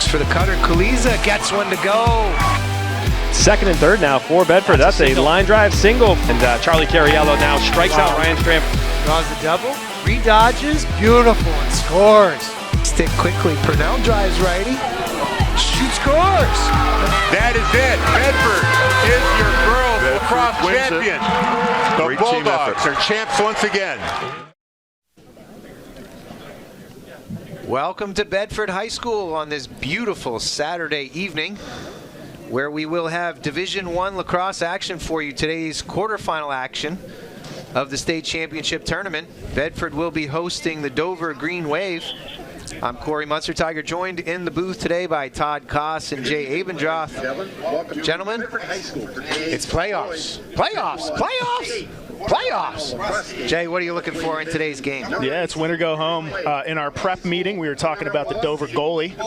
For the cutter, Kuliza gets one to go. Second and third now for Bedford. That's a line drive single. And Charlie Cariello now strikes out Ryan Stram. Draws the double, redodges, beautiful, and scores. Stick quickly, Purnell drives righty, shoots, scores. That is it. Bedford is your girls lacrosse champion. The Bulldogs are champs once again. Welcome to Bedford High School on this beautiful Saturday evening, where we will have Division I lacrosse action for you. Today's quarterfinal action of the state championship tournament. Bedford will be hosting the Dover Green Wave. I'm Corey Munster Tiger, joined in the booth today by Todd Koss and Jay Abendroth. Gentlemen, it's playoffs. Jay, what are you looking for in today's game? Yeah, it's win or go home. In our prep meeting, we were talking about the Dover goalie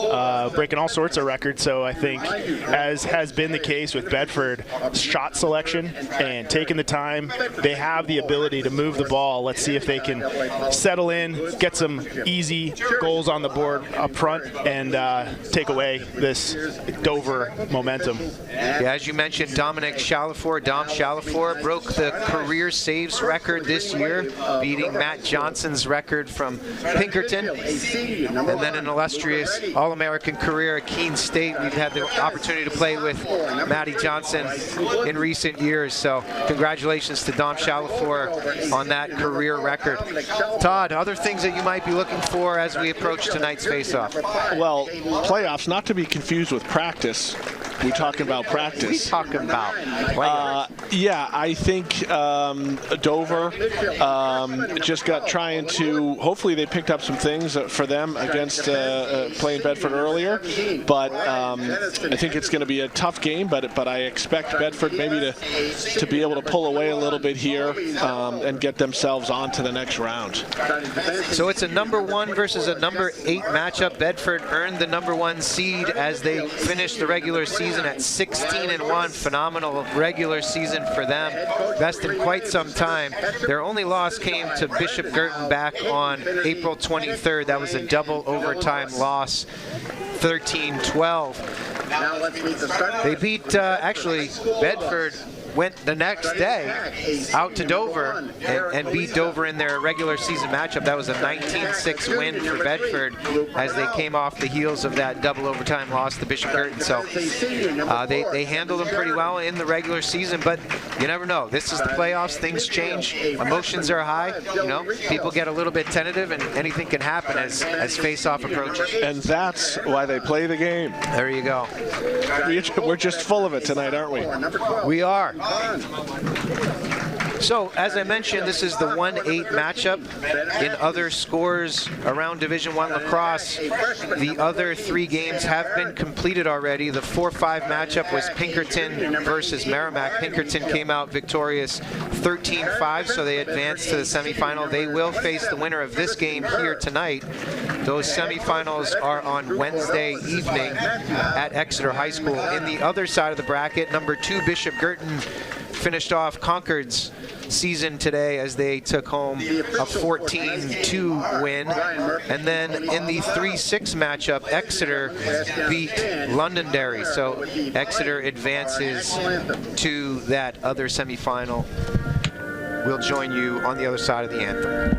breaking all sorts of records. So I think, as has been the case with Bedford, shot selection and taking the time, they have the ability to move the ball. Let's see if they can settle in, get some easy goals on the board up front, and take away this Dover momentum. Yeah, as you mentioned, Dom Shalafor broke the career saves record this year, beating Matt Johnson's record from Pinkerton. And then an illustrious All-American career at Keene State. We've had the opportunity to play with Matty Johnson in recent years. So congratulations to Dom Shalafor on that career record. Todd, other things that you might be looking for as we approach tonight's face-off? Well, playoffs, not to be confused with practice. We're talking about practice. We talking about playoffs. Yeah, I think Dover just got trying to, hopefully they picked up some things for them against playing Bedford earlier, but I think it's going to be a tough game, but I expect Bedford maybe to be able to pull away a little bit here and get themselves on to the next round. So it's a number 1 versus a number 8 matchup. Bedford earned the number 1 seed as they finished the regular season at 16-1. Phenomenal regular season for them. Best in quite some time. Their only loss came to Bishop Girton back on April 23rd. That was a double overtime loss, 13-12. They beat, actually, Bedford went the next day out to Dover and beat Dover in their regular season matchup. That was a 19-6 win for Bedford as they came off the heels of that double overtime loss to Bishop Girton. So they handled them pretty well in the regular season, but you never know. This is the playoffs. Things change. Emotions are high. You know, people get a little bit tentative, and anything can happen as face-off approaches. And that's why they play the game. There you go. We're just full of it tonight, aren't we? We are. So, as I mentioned, this is the 1-8 matchup. In other scores around Division I lacrosse, the other 3 games have been completed already. The 4-5 matchup was Pinkerton versus Merrimack. Pinkerton came out victorious 13-5, so they advanced to the semifinal. They will face the winner of this game here tonight. Those semifinals are on Wednesday evening at Exeter High School. In the other side of the bracket, number 2 Bishop Girton finished off Concord's season today as they took home a 14-2 win. And then in the 3-6 matchup, Exeter beat Londonderry. So Exeter advances to that other semifinal. We'll join you on the other side of the anthem.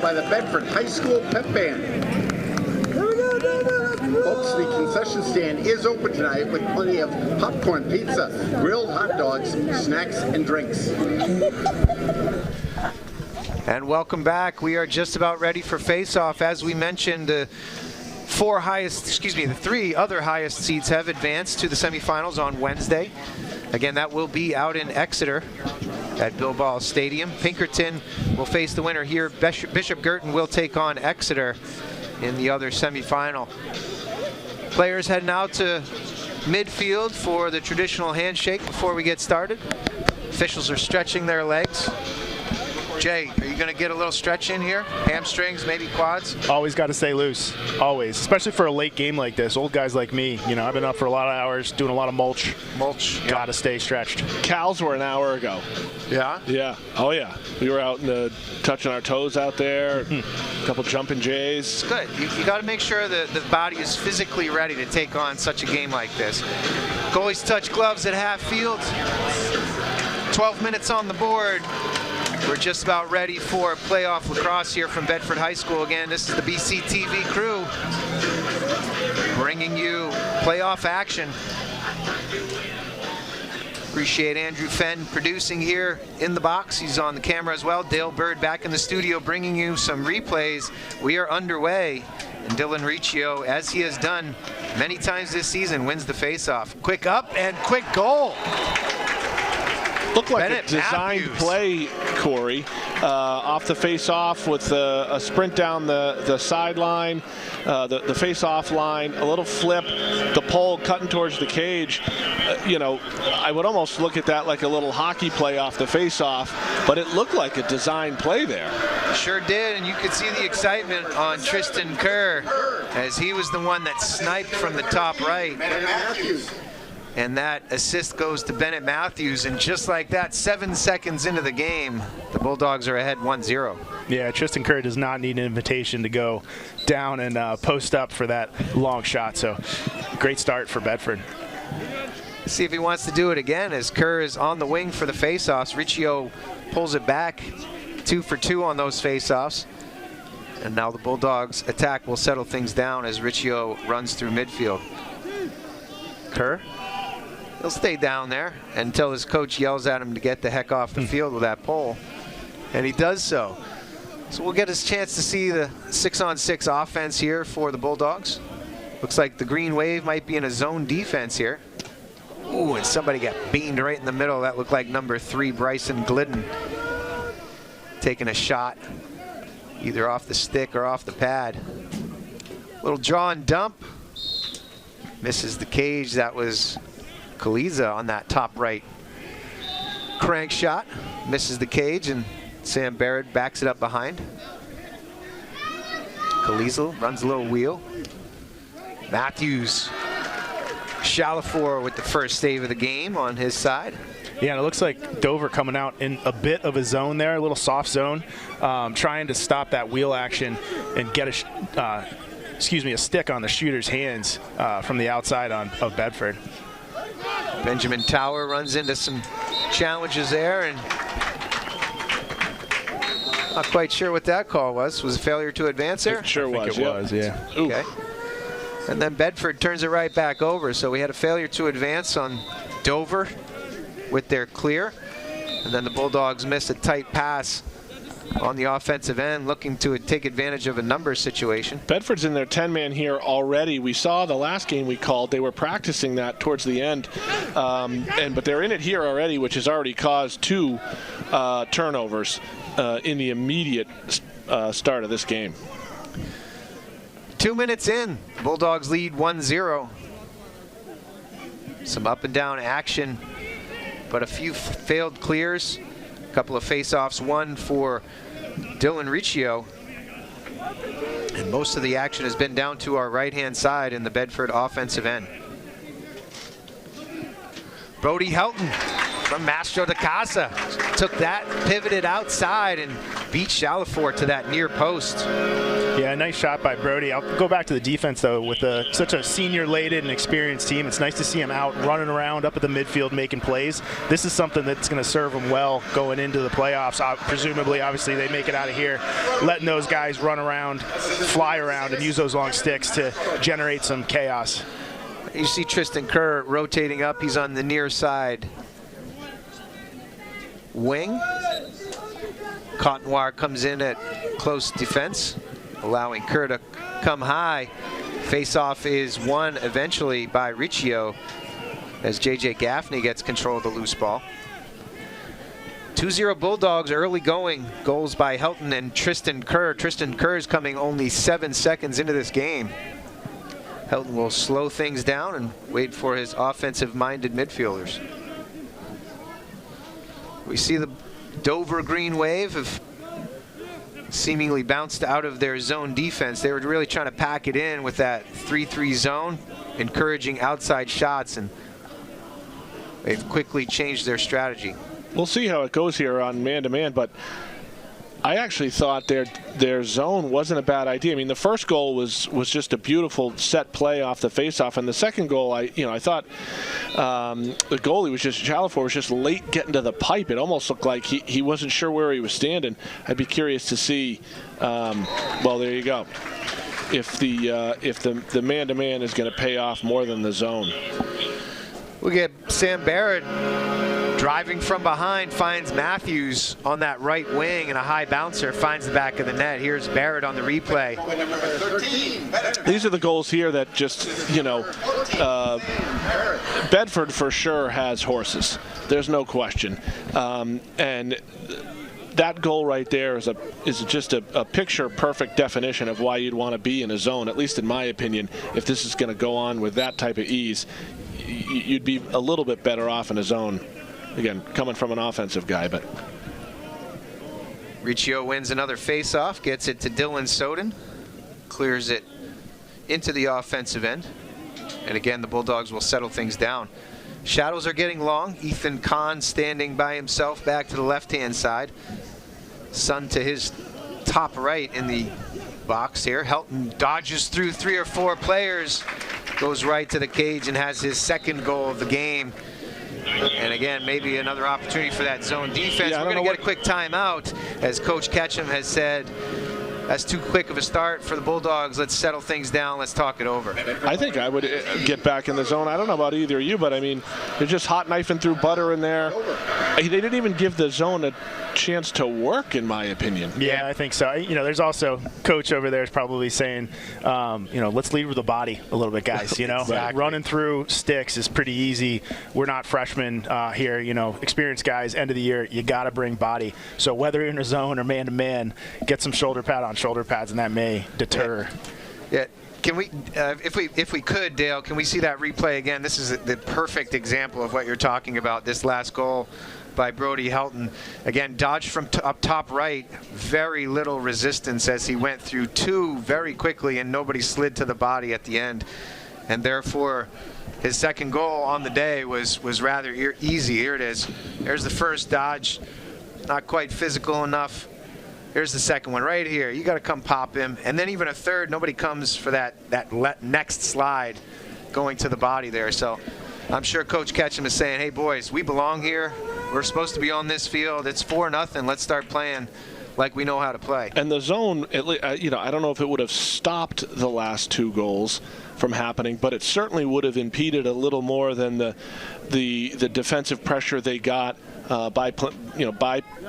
by the Bedford High School Pep Band. Folks, the concession stand is open tonight with plenty of popcorn, pizza, grilled hot dogs, snacks, and drinks. And welcome back. We are just about ready for face-off. As we mentioned, the three other highest seeds have advanced to the semifinals on Wednesday. Again, that will be out in Exeter at Bilbao Stadium. Pinkerton will face the winner here. Bishop Girton will take on Exeter in the other semifinal. Players heading out to midfield for the traditional handshake before we get started. Officials are stretching their legs. Jay, are you going to get a little stretch in here? Hamstrings, maybe quads? Always got to stay loose, always. Especially for a late game like this. Old guys like me, you know, I've been up for a lot of hours, doing a lot of mulch. Got to stay stretched. Cows were an hour ago. Yeah? Yeah. Oh, yeah. We were out touching our toes out there, a couple jumping jays. It's good. You got to make sure that the body is physically ready to take on such a game like this. Goalies touch gloves at half field. 12 minutes on the board. We're just about ready for playoff lacrosse here from Bedford High School. Again, this is the BC TV crew bringing you playoff action. Appreciate Andrew Fenn producing here in the box. He's on the camera as well. Dale Bird back in the studio bringing you some replays. We are underway, and Dylan Riccio, as he has done many times this season, wins the faceoff. Quick up and quick goal. Looked like a designed play, Corey, off the face-off with a sprint down the sideline, the face-off line, a little flip, the pole cutting towards the cage. You know, I would almost look at that like a little hockey play off the face-off, but it looked like a designed play there. Sure did, and you could see the excitement on Tristan Kerr as he was the one that sniped from the top right. And that assist goes to Bennett Matthews, and just like that, 7 seconds into the game, the Bulldogs are ahead 1-0. Yeah, Tristan Kerr does not need an invitation to go down and post up for that long shot, so great start for Bedford. See if he wants to do it again as Kerr is on the wing for the faceoffs. Riccio pulls it back, 2 for 2 on those faceoffs. And now the Bulldogs' attack will settle things down as Riccio runs through midfield. Kerr? He'll stay down there until his coach yells at him to get the heck off the field with that pole. And he does so. So we'll get his chance to see the 6-on-6 offense here for the Bulldogs. Looks like the Green Wave might be in a zone defense here. Ooh, and somebody got beamed right in the middle. That looked like number 3, Bryson Glidden, taking a shot either off the stick or off the pad. Little draw and dump. Misses the cage. That was Kaliza on that top right crank shot. Misses the cage, and Sam Barrett backs it up behind. Kaliza runs a little wheel. Matthews, Chalafour with the first save of the game on his side. Yeah, and it looks like Dover coming out in a bit of a zone there, a little soft zone, trying to stop that wheel action and get a stick on the shooter's hands from the outside of Bedford. Benjamin Tower runs into some challenges there, and not quite sure what that call was. Was a failure to advance there? I think it was, yeah. Okay. And then Bedford turns it right back over, so we had a failure to advance on Dover with their clear, and then the Bulldogs miss a tight pass on the offensive end, looking to take advantage of a numbers situation. Bedford's in their 10-man here already. We saw the last game we called. They were practicing that towards the end, but they're in it here already, which has already caused 2 turnovers in the immediate start of this game. 2 minutes in, Bulldogs lead 1-0. Some up and down action, but a few failed clears. A couple of face-offs, one for Dylan Riccio. And most of the action has been down to our right-hand side in the Bedford offensive end. Brody Helton from Mastro de Casa took that, pivoted outside, and beat Chalifour to that near post. Yeah, nice shot by Brody. I'll go back to the defense, though. With such a senior-laden and experienced team, it's nice to see him out running around up at the midfield making plays. This is something that's going to serve them well going into the playoffs. Presumably, obviously, they make it out of here, letting those guys run around, fly around, and use those long sticks to generate some chaos. You see Tristan Kerr rotating up. He's on the near side wing. Cottonwire comes in at close defense, allowing Kerr to come high. Face-off is won eventually by Riccio as J.J. Gaffney gets control of the loose ball. 2-0 Bulldogs early going. Goals by Helton and Tristan Kerr. Tristan Kerr is coming only 7 seconds into this game. Helton will slow things down and wait for his offensive-minded midfielders. We see the Dover Green Wave have seemingly bounced out of their zone defense. They were really trying to pack it in with that 3-3 zone, encouraging outside shots, and they've quickly changed their strategy. We'll see how it goes here on man-to-man, but I actually thought their zone wasn't a bad idea. I mean, the first goal was just a beautiful set play off the face-off, and the second goal, I thought the goalie was just Chalifour was just late getting to the pipe. It almost looked like he wasn't sure where he was standing. I'd be curious to see. Well, there you go. If the man-to-man is going to pay off more than the zone. We get Sam Barrett driving from behind, finds Matthews on that right wing, and a high bouncer finds the back of the net. Here's Barrett on the replay. These are the goals here that just, Bedford for sure has horses. There's no question. And that goal right there is just a picture-perfect definition of why you'd want to be in a zone, at least in my opinion. If this is going to go on with that type of ease, you'd be a little bit better off in a zone. Again, coming from an offensive guy, but. Riccio wins another face-off, gets it to Dylan Soden, clears it into the offensive end. And again, the Bulldogs will settle things down. Shadows are getting long. Ethan Kahn standing by himself back to the left-hand side. Sun to his top right in the box here. Helton dodges through 3 or 4 players, goes right to the cage and has his second goal of the game. And again, maybe another opportunity for that zone defense. We're going to get a quick timeout, as Coach Ketchum has said. That's too quick of a start for the Bulldogs. Let's settle things down. Let's talk it over. I think I would get back in the zone. I don't know about either of you, but I mean, they're just hot knifing through butter in there. They didn't even give the zone a chance to work, in my opinion. Yeah, I think so. There's also Coach over there is probably saying, let's lead with the body a little bit, guys. Exactly. Running through sticks is pretty easy. We're not freshmen here. Experienced guys. End of the year, you got to bring body. So whether you're in a zone or man-to-man, get some shoulder pads, and that may deter. Yeah. Can we, if we could, Dale, can we see that replay again? This is the perfect example of what you're talking about. This last goal by Brody Helton. Again, dodged from up top right. Very little resistance as he went through 2 very quickly, and nobody slid to the body at the end. And therefore, his second goal on the day was rather easy. Here it is. There's the first dodge. Not quite physical enough. Here's the second one right here. You got to come pop him. And then even a third, nobody comes for that next slide going to the body there. So I'm sure Coach Ketchum is saying, hey, boys, we belong here. We're supposed to be on this field. It's 4-0. Let's start playing like we know how to play. And the zone, I don't know if it would have stopped the last 2 goals from happening, but it certainly would have impeded a little more than the defensive pressure they got by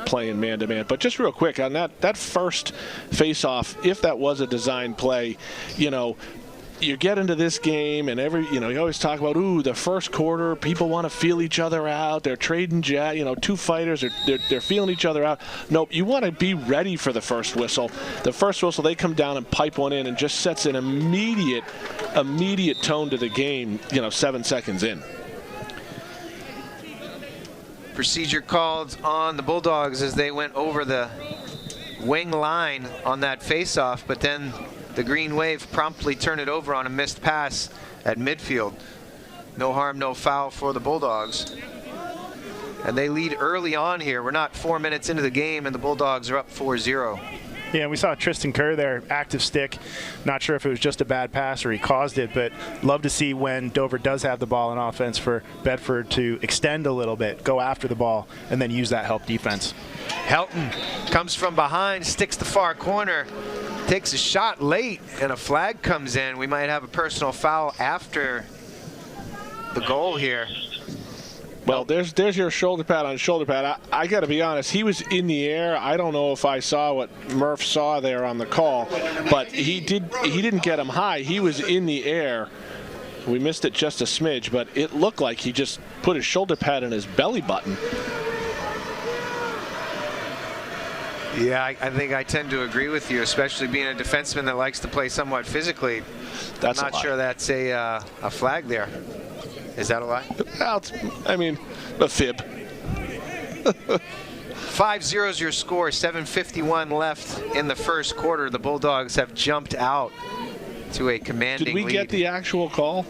playing man-to-man. But just real quick on that first face-off, if that was a design play, you get into this game and you always talk about, the first quarter, people want to feel each other out. They're trading jet, 2 fighters, they're feeling each other out. Nope, you want to be ready for the first whistle. The first whistle, they come down and pipe one in and just sets an immediate tone to the game, 7 seconds in. Procedure called on the Bulldogs as they went over the wing line on that face-off, but then the Green Wave promptly turned it over on a missed pass at midfield. No harm, no foul for the Bulldogs. And they lead early on here. We're not 4 minutes into the game, and the Bulldogs are up 4-0. Yeah, we saw Tristan Kerr there, active stick. Not sure if it was just a bad pass or he caused it, but love to see when Dover does have the ball in offense for Bedford to extend a little bit, go after the ball, and then use that help defense. Helton comes from behind, sticks the far corner, takes a shot late, and a flag comes in. We might have a personal foul after the goal here. Well, there's your shoulder pad on shoulder pad. I got to be honest, he was in the air. I don't know if I saw what Murph saw there on the call, but he didn't get him high. He was in the air. We missed it just a smidge, but it looked like he just put his shoulder pad in his belly button. Yeah, I think I tend to agree with you, especially being a defenseman that likes to play somewhat physically. I'm not sure that's a flag there. Is that a lie? Well, I mean, a fib. 5-0 is your score. 7:51 left in the first quarter. The Bulldogs have jumped out to a commanding lead. Did we get the actual call?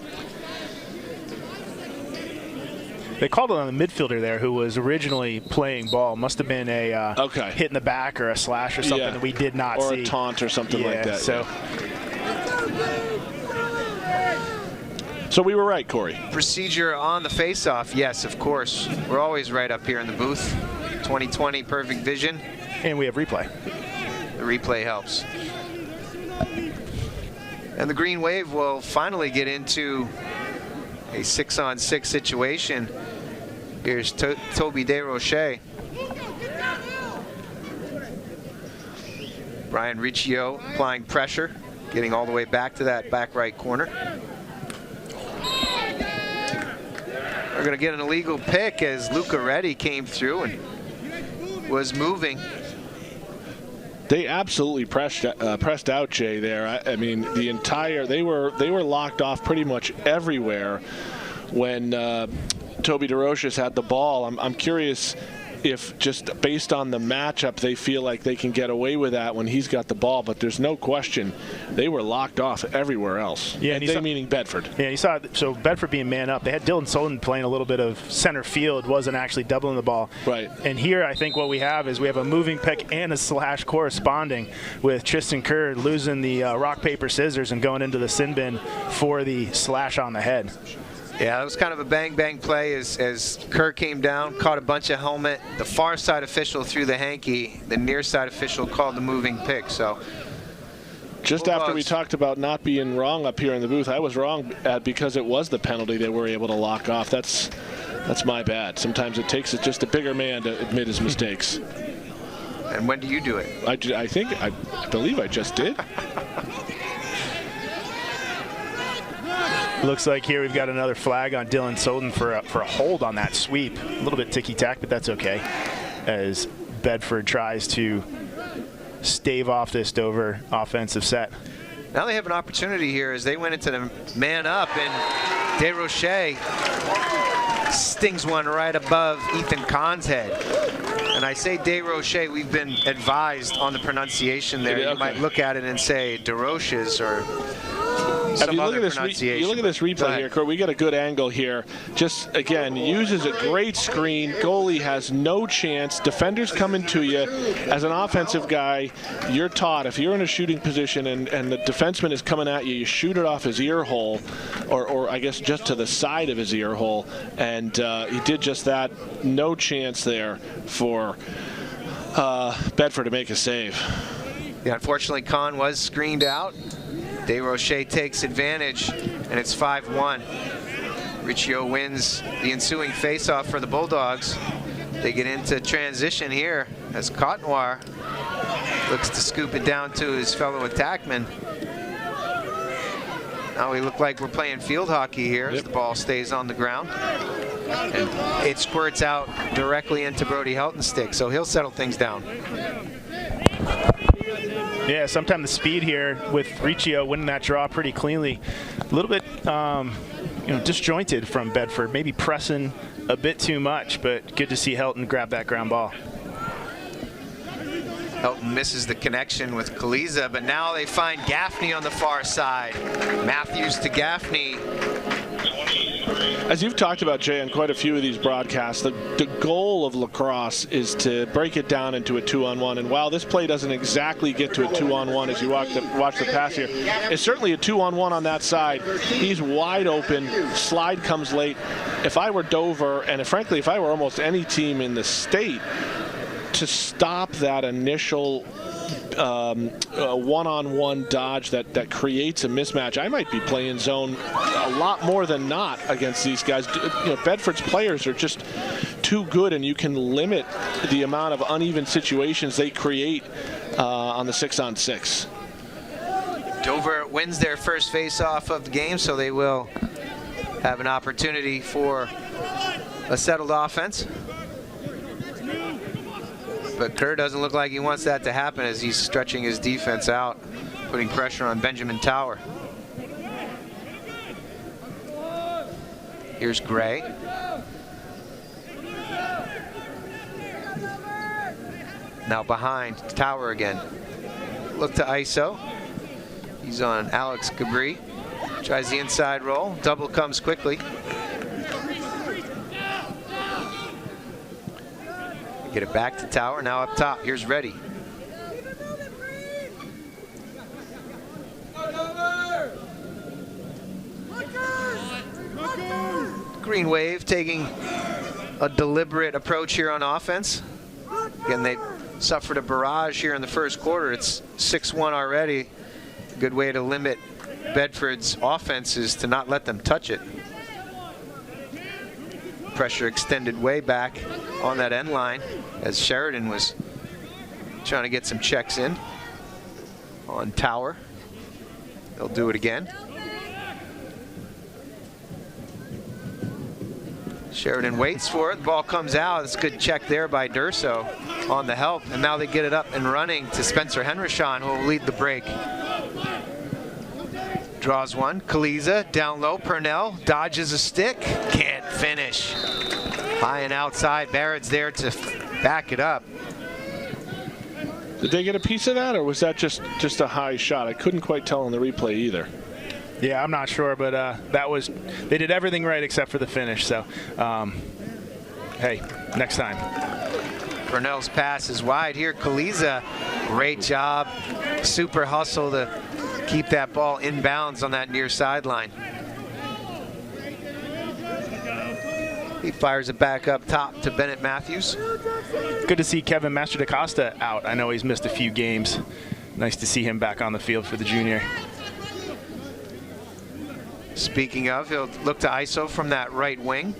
They called it on the midfielder there who was originally playing ball. Must have been a hit in the back or a slash or something that we did not see. Or a taunt or something like that. So we were right, Corey. Procedure on the face-off, yes, of course. We're always right up here in the booth. 20/20 perfect vision. And we have replay. The replay helps. And the Green Wave will finally get into a 6-on-6 situation. Here's Toby DeRoche. Brian Riccio applying pressure, getting all the way back to that back right corner. We're going to get an illegal pick as Luca Reddy came through and was moving. They absolutely pressed out Jay there. I mean, the entire they were locked off pretty much everywhere when Toby DeRoche had the ball. I'm curious if just based on the matchup they feel like they can get away with that when he's got the ball, but there's no question they were locked off everywhere else. Yeah, and they meaning Bedford. Yeah, you saw so Bedford being man up. They had Dylan Solden playing a little bit of center field, wasn't actually doubling the ball. Right. And here I think what we have a moving pick and a slash corresponding with Tristan Kerr losing the rock, paper, scissors and going into the sin bin for the slash on the head. Yeah, it was kind of a bang-bang play as Kerr came down, caught a bunch of helmet. The far side official threw the hanky. The near side official called the moving pick. So, just Bulldogs. After we talked about not being wrong up here in the booth, I was wrong because it was the penalty they were able to lock off. That's my bad. Sometimes it takes just a bigger man to admit his mistakes. And when do you do it? I believe I just did. Looks like here we've got another flag on Dylan Solden for a hold on that sweep. A little bit ticky-tack, but that's okay, as Bedford tries to stave off this Dover offensive set. Now they have an opportunity here as they went into the man up, and DeRoche stings one right above Ethan Kahn's head. And I say DeRoche, we've been advised on the pronunciation there. You might look at it and say DeRoches or some other pronunciation. You look at this replay here, Kurt. We get a good angle here. Just, again, uses a great screen. Goalie has no chance. Defenders coming to you. As an offensive guy, you're taught if you're in a shooting position and the defenseman is coming at you, you shoot it off his ear hole, or I guess just to the side of his ear hole. And he did just that. No chance there for Bedford to make a save. Yeah, unfortunately, Kahn was screened out. DeRoche takes advantage, and it's 5-1. Riccio wins the ensuing faceoff for the Bulldogs. They get into transition here as Cotnoir looks to scoop it down to his fellow attackman. Now we look like we're playing field hockey here as the ball stays on the ground. And it squirts out directly into Brody Helton's stick, so he'll settle things down. Yeah, sometimes the speed here with Riccio winning that draw pretty cleanly. A little bit disjointed from Bedford, maybe pressing a bit too much, but good to see Helton grab that ground ball. Helton misses the connection with Kaliza, but now they find Gaffney on the far side. Matthews to Gaffney. As you've talked about, Jay, on quite a few of these broadcasts, the goal of lacrosse is to break it down into a 2-on-1. And while this play doesn't exactly get to a 2-on-1 as you watch the pass here, it's certainly a 2-on-1 on that side. He's wide open. Slide comes late. If I were Dover, and frankly, if I were almost any team in the state, to stop that initial one-on-one dodge that creates a mismatch, I might be playing zone a lot more than not against these guys. Bedford's players are just too good, and you can limit the amount of uneven situations they create on the 6-on-6. Dover wins their first face-off of the game, so they will have an opportunity for a settled offense. But Kerr doesn't look like he wants that to happen as he's stretching his defense out, putting pressure on Benjamin Tower. Here's Gray. Now behind Tower again. Look to ISO. He's on Alex Gabri. Tries the inside roll. Double comes quickly. Get it back to Tower, now up top. Here's Reddy. Green Wave taking a deliberate approach here on offense. Again, they suffered a barrage here in the first quarter. It's 6-1 already. Good way to limit Bedford's offense is to not let them touch it. Pressure extended way back on that end line as Sheridan was trying to get some checks in on Tower. They'll do it again. Sheridan waits for it. The ball comes out. It's a good check there by Durso on the help. And now they get it up and running to Spencer Henrishon, who will lead the break. Draws one. Kaliza down low. Purnell dodges a stick. Can't finish. High and outside. Barrett's there to back it up. Did they get a piece of that, or was that just a high shot? I couldn't quite tell on the replay either. Yeah, I'm not sure, but they did everything right except for the finish. So, hey, next time. Purnell's pass is wide here. Kaliza, great job. Super hustle to keep that ball inbounds on that near sideline. He fires it back up top to Bennett Matthews. Good to see Kevin Master DaCosta out. I know he's missed a few games. Nice to see him back on the field for the junior. Speaking of, he'll look to ISO from that right wing.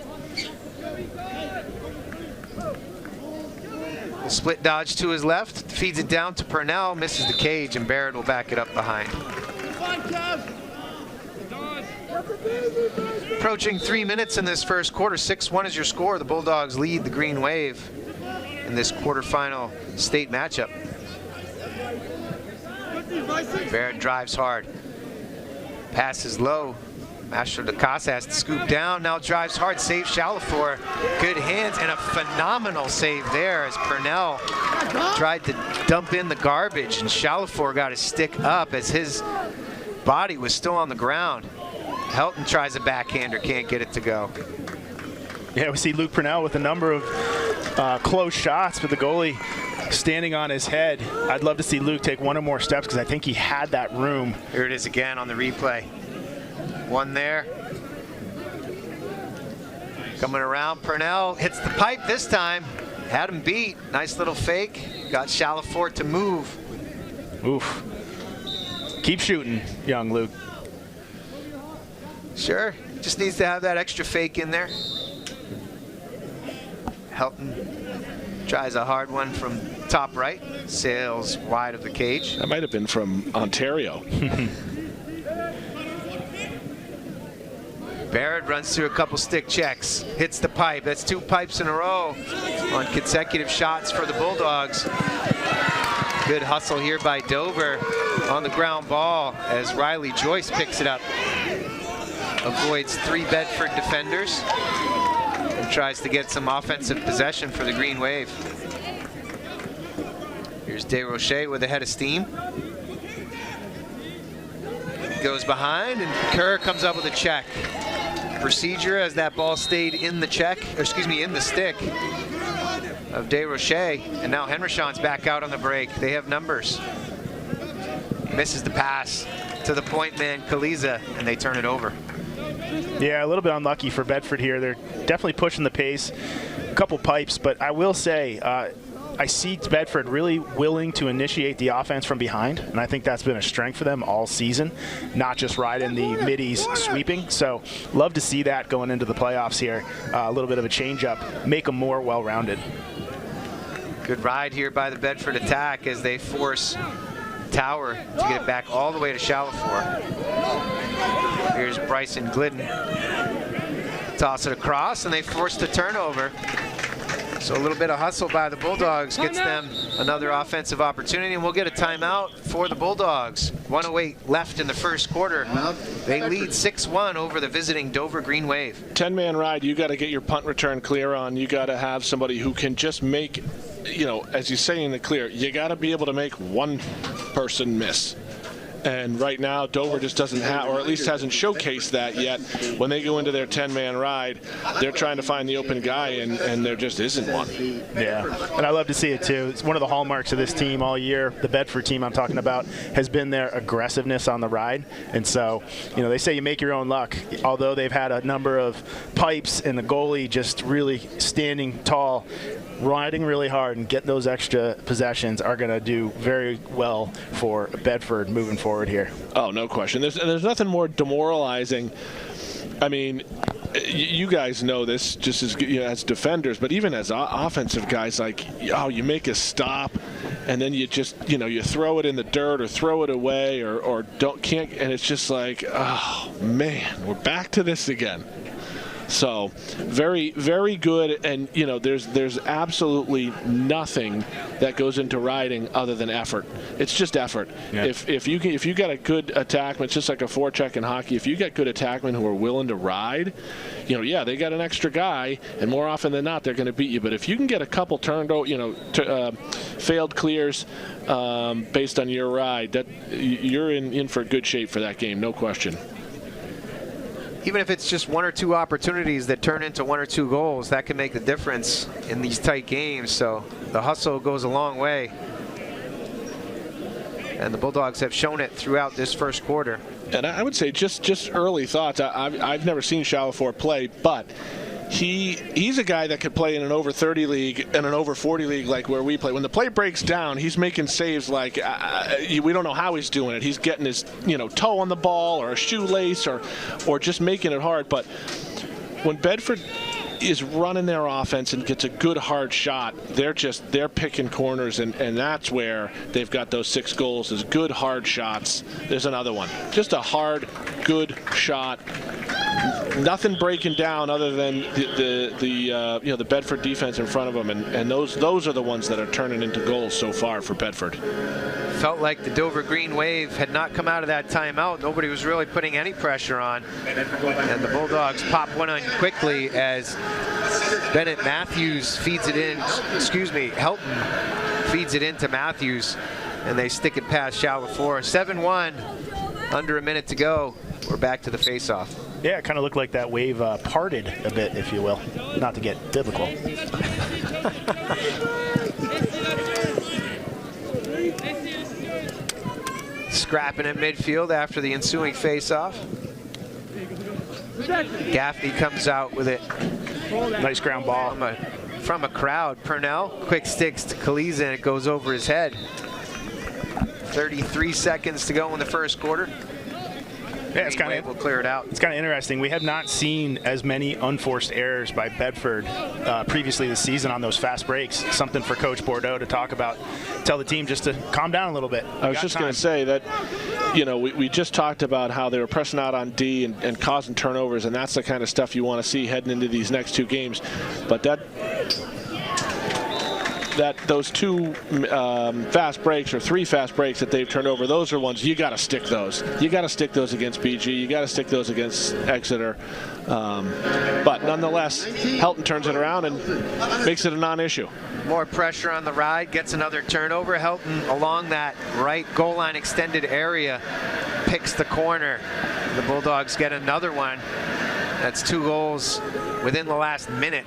Split dodge to his left, feeds it down to Purnell, misses the cage, and Barrett will back it up behind. Approaching 3 minutes in this first quarter. 6-1 is your score. The Bulldogs lead the Green Wave in this quarterfinal state matchup. Barrett drives hard. Passes low. Master DaCosta has to scoop down. Now drives hard. Saves Shalafor. Good hands and a phenomenal save there as Purnell tried to dump in the garbage, and Shalafor got his stick up as his body was still on the ground. Helton tries a backhander, can't get it to go. Yeah, we see Luke Purnell with a number of close shots, but the goalie standing on his head. I'd love to see Luke take one or more steps because I think he had that room. Here it is again on the replay. One there. Coming around, Purnell hits the pipe this time. Had him beat. Nice little fake. Got Shalafor to move. Oof. Keep shooting, young Luke. Sure. Just needs to have that extra fake in there. Helton tries a hard one from top right. Sails wide of the cage. That might have been from Ontario. Barrett runs through a couple stick checks, hits the pipe. That's 2 pipes in a row on consecutive shots for the Bulldogs. Good hustle here by Dover on the ground ball as Riley Joyce picks it up. Avoids 3 Bedford defenders and tries to get some offensive possession for the Green Wave. Here's DesRochers with a head of steam. Goes behind, and Kerr comes up with a check. procedure as that ball stayed in the in the stick of DeRoche. And now Henrichon's back out on the break. They have numbers. Misses the pass to the point man, Kaliza, and they turn it over. Yeah, a little bit unlucky for Bedford here. They're definitely pushing the pace. A couple pipes, but I will say, I see Bedford really willing to initiate the offense from behind, and I think that's been a strength for them all season, not just riding the middies sweeping. So love to see that going into the playoffs here. A little bit of a change-up, make them more well-rounded. Good ride here by the Bedford attack as they force Tower to get it back all the way to Chalafour. Here's Bryson Glidden. Toss it across, and they force the turnover. So a little bit of hustle by the Bulldogs gets them another offensive opportunity, and we'll get a timeout for the Bulldogs. 1:08 left in the first quarter. They lead 6-1 over the visiting Dover Green Wave. 10-man ride, you got to get your punt return clear on. You got to have somebody who can just make, as you say in the clear, you got to be able to make one person miss. And right now, Dover just doesn't have, or at least hasn't showcased that yet. When they go into their 10-man ride, they're trying to find the open guy, and there just isn't one. Yeah, and I love to see it too. It's one of the hallmarks of this team all year. The Bedford team I'm talking about has been their aggressiveness on the ride. And so, they say you make your own luck. Although they've had a number of pipes and the goalie just really standing tall, riding really hard and getting those extra possessions are going to do very well for Bedford moving forward here. Oh, no question. There's nothing more demoralizing. I mean, you guys know this just as defenders, but even as offensive guys, like, you make a stop and then you just, you throw it in the dirt or throw it away or can't, and it's just like, oh man, we're back to this again. So very, very good, and there's absolutely nothing that goes into riding other than effort. It's just effort. Yeah. If you got a good attackman, it's just like a forecheck in hockey. If you got good attackmen who are willing to ride, they got an extra guy, and more often than not they're going to beat you. But if you can get a couple turned out, failed clears based on your ride, that you're in for good shape for that game, no question. Even if it's just one or two opportunities that turn into one or two goals, that can make the difference in these tight games. So the hustle goes a long way. And the Bulldogs have shown it throughout this first quarter. And I would say just early thoughts. I've never seen Chalafour play, but he's a guy that could play in an over 30 league and an over 40 league like where we play. When the play breaks down, he's making saves like we don't know how he's doing it. He's getting his toe on the ball or a shoelace or just making it hard. But when Bedford is running their offense and gets a good hard shot, they're picking corners, and that's where they've got those 6 goals is good hard shots. There's another one, just a hard good shot. Nothing breaking down other than the Bedford defense in front of them, and those are the ones that are turning into goals so far for Bedford. Felt like the Dover Green Wave had not come out of that timeout. Nobody was really putting any pressure on, and the Bulldogs pop one on quickly as Bennett Matthews feeds it in. Helton feeds it into Matthews, and they stick it past Chalafour. 7-1, under a minute to go. We're back to the face-off. Yeah, it kind of looked like that wave parted a bit, if you will. Not to get biblical. Scrapping at midfield after the ensuing face-off. Gaffney comes out with it. Nice ground ball. From a crowd. Purnell, quick sticks to Kaliza, and it goes over his head. 33 seconds to go in the first quarter. Yeah, it's kind of, we'll clear it out. It's kind of interesting. We have not seen as many unforced errors by Bedford previously this season on those fast breaks. Something for Coach Bordeaux to talk about. Tell the team just to calm down a little bit. I was just going to say that, we just talked about how they were pressing out on D and causing turnovers, and that's the kind of stuff you want to see heading into these next 2 games. But those 2 fast breaks or 3 fast breaks that they've turned over, those are ones you got to stick those. You got to stick those against BG. You got to stick those against Exeter. But nonetheless, Helton turns it around and makes it a non-issue. More pressure on the ride, gets another turnover. Helton along that right goal line extended area picks the corner. The Bulldogs get another one. That's 2 goals within the last minute.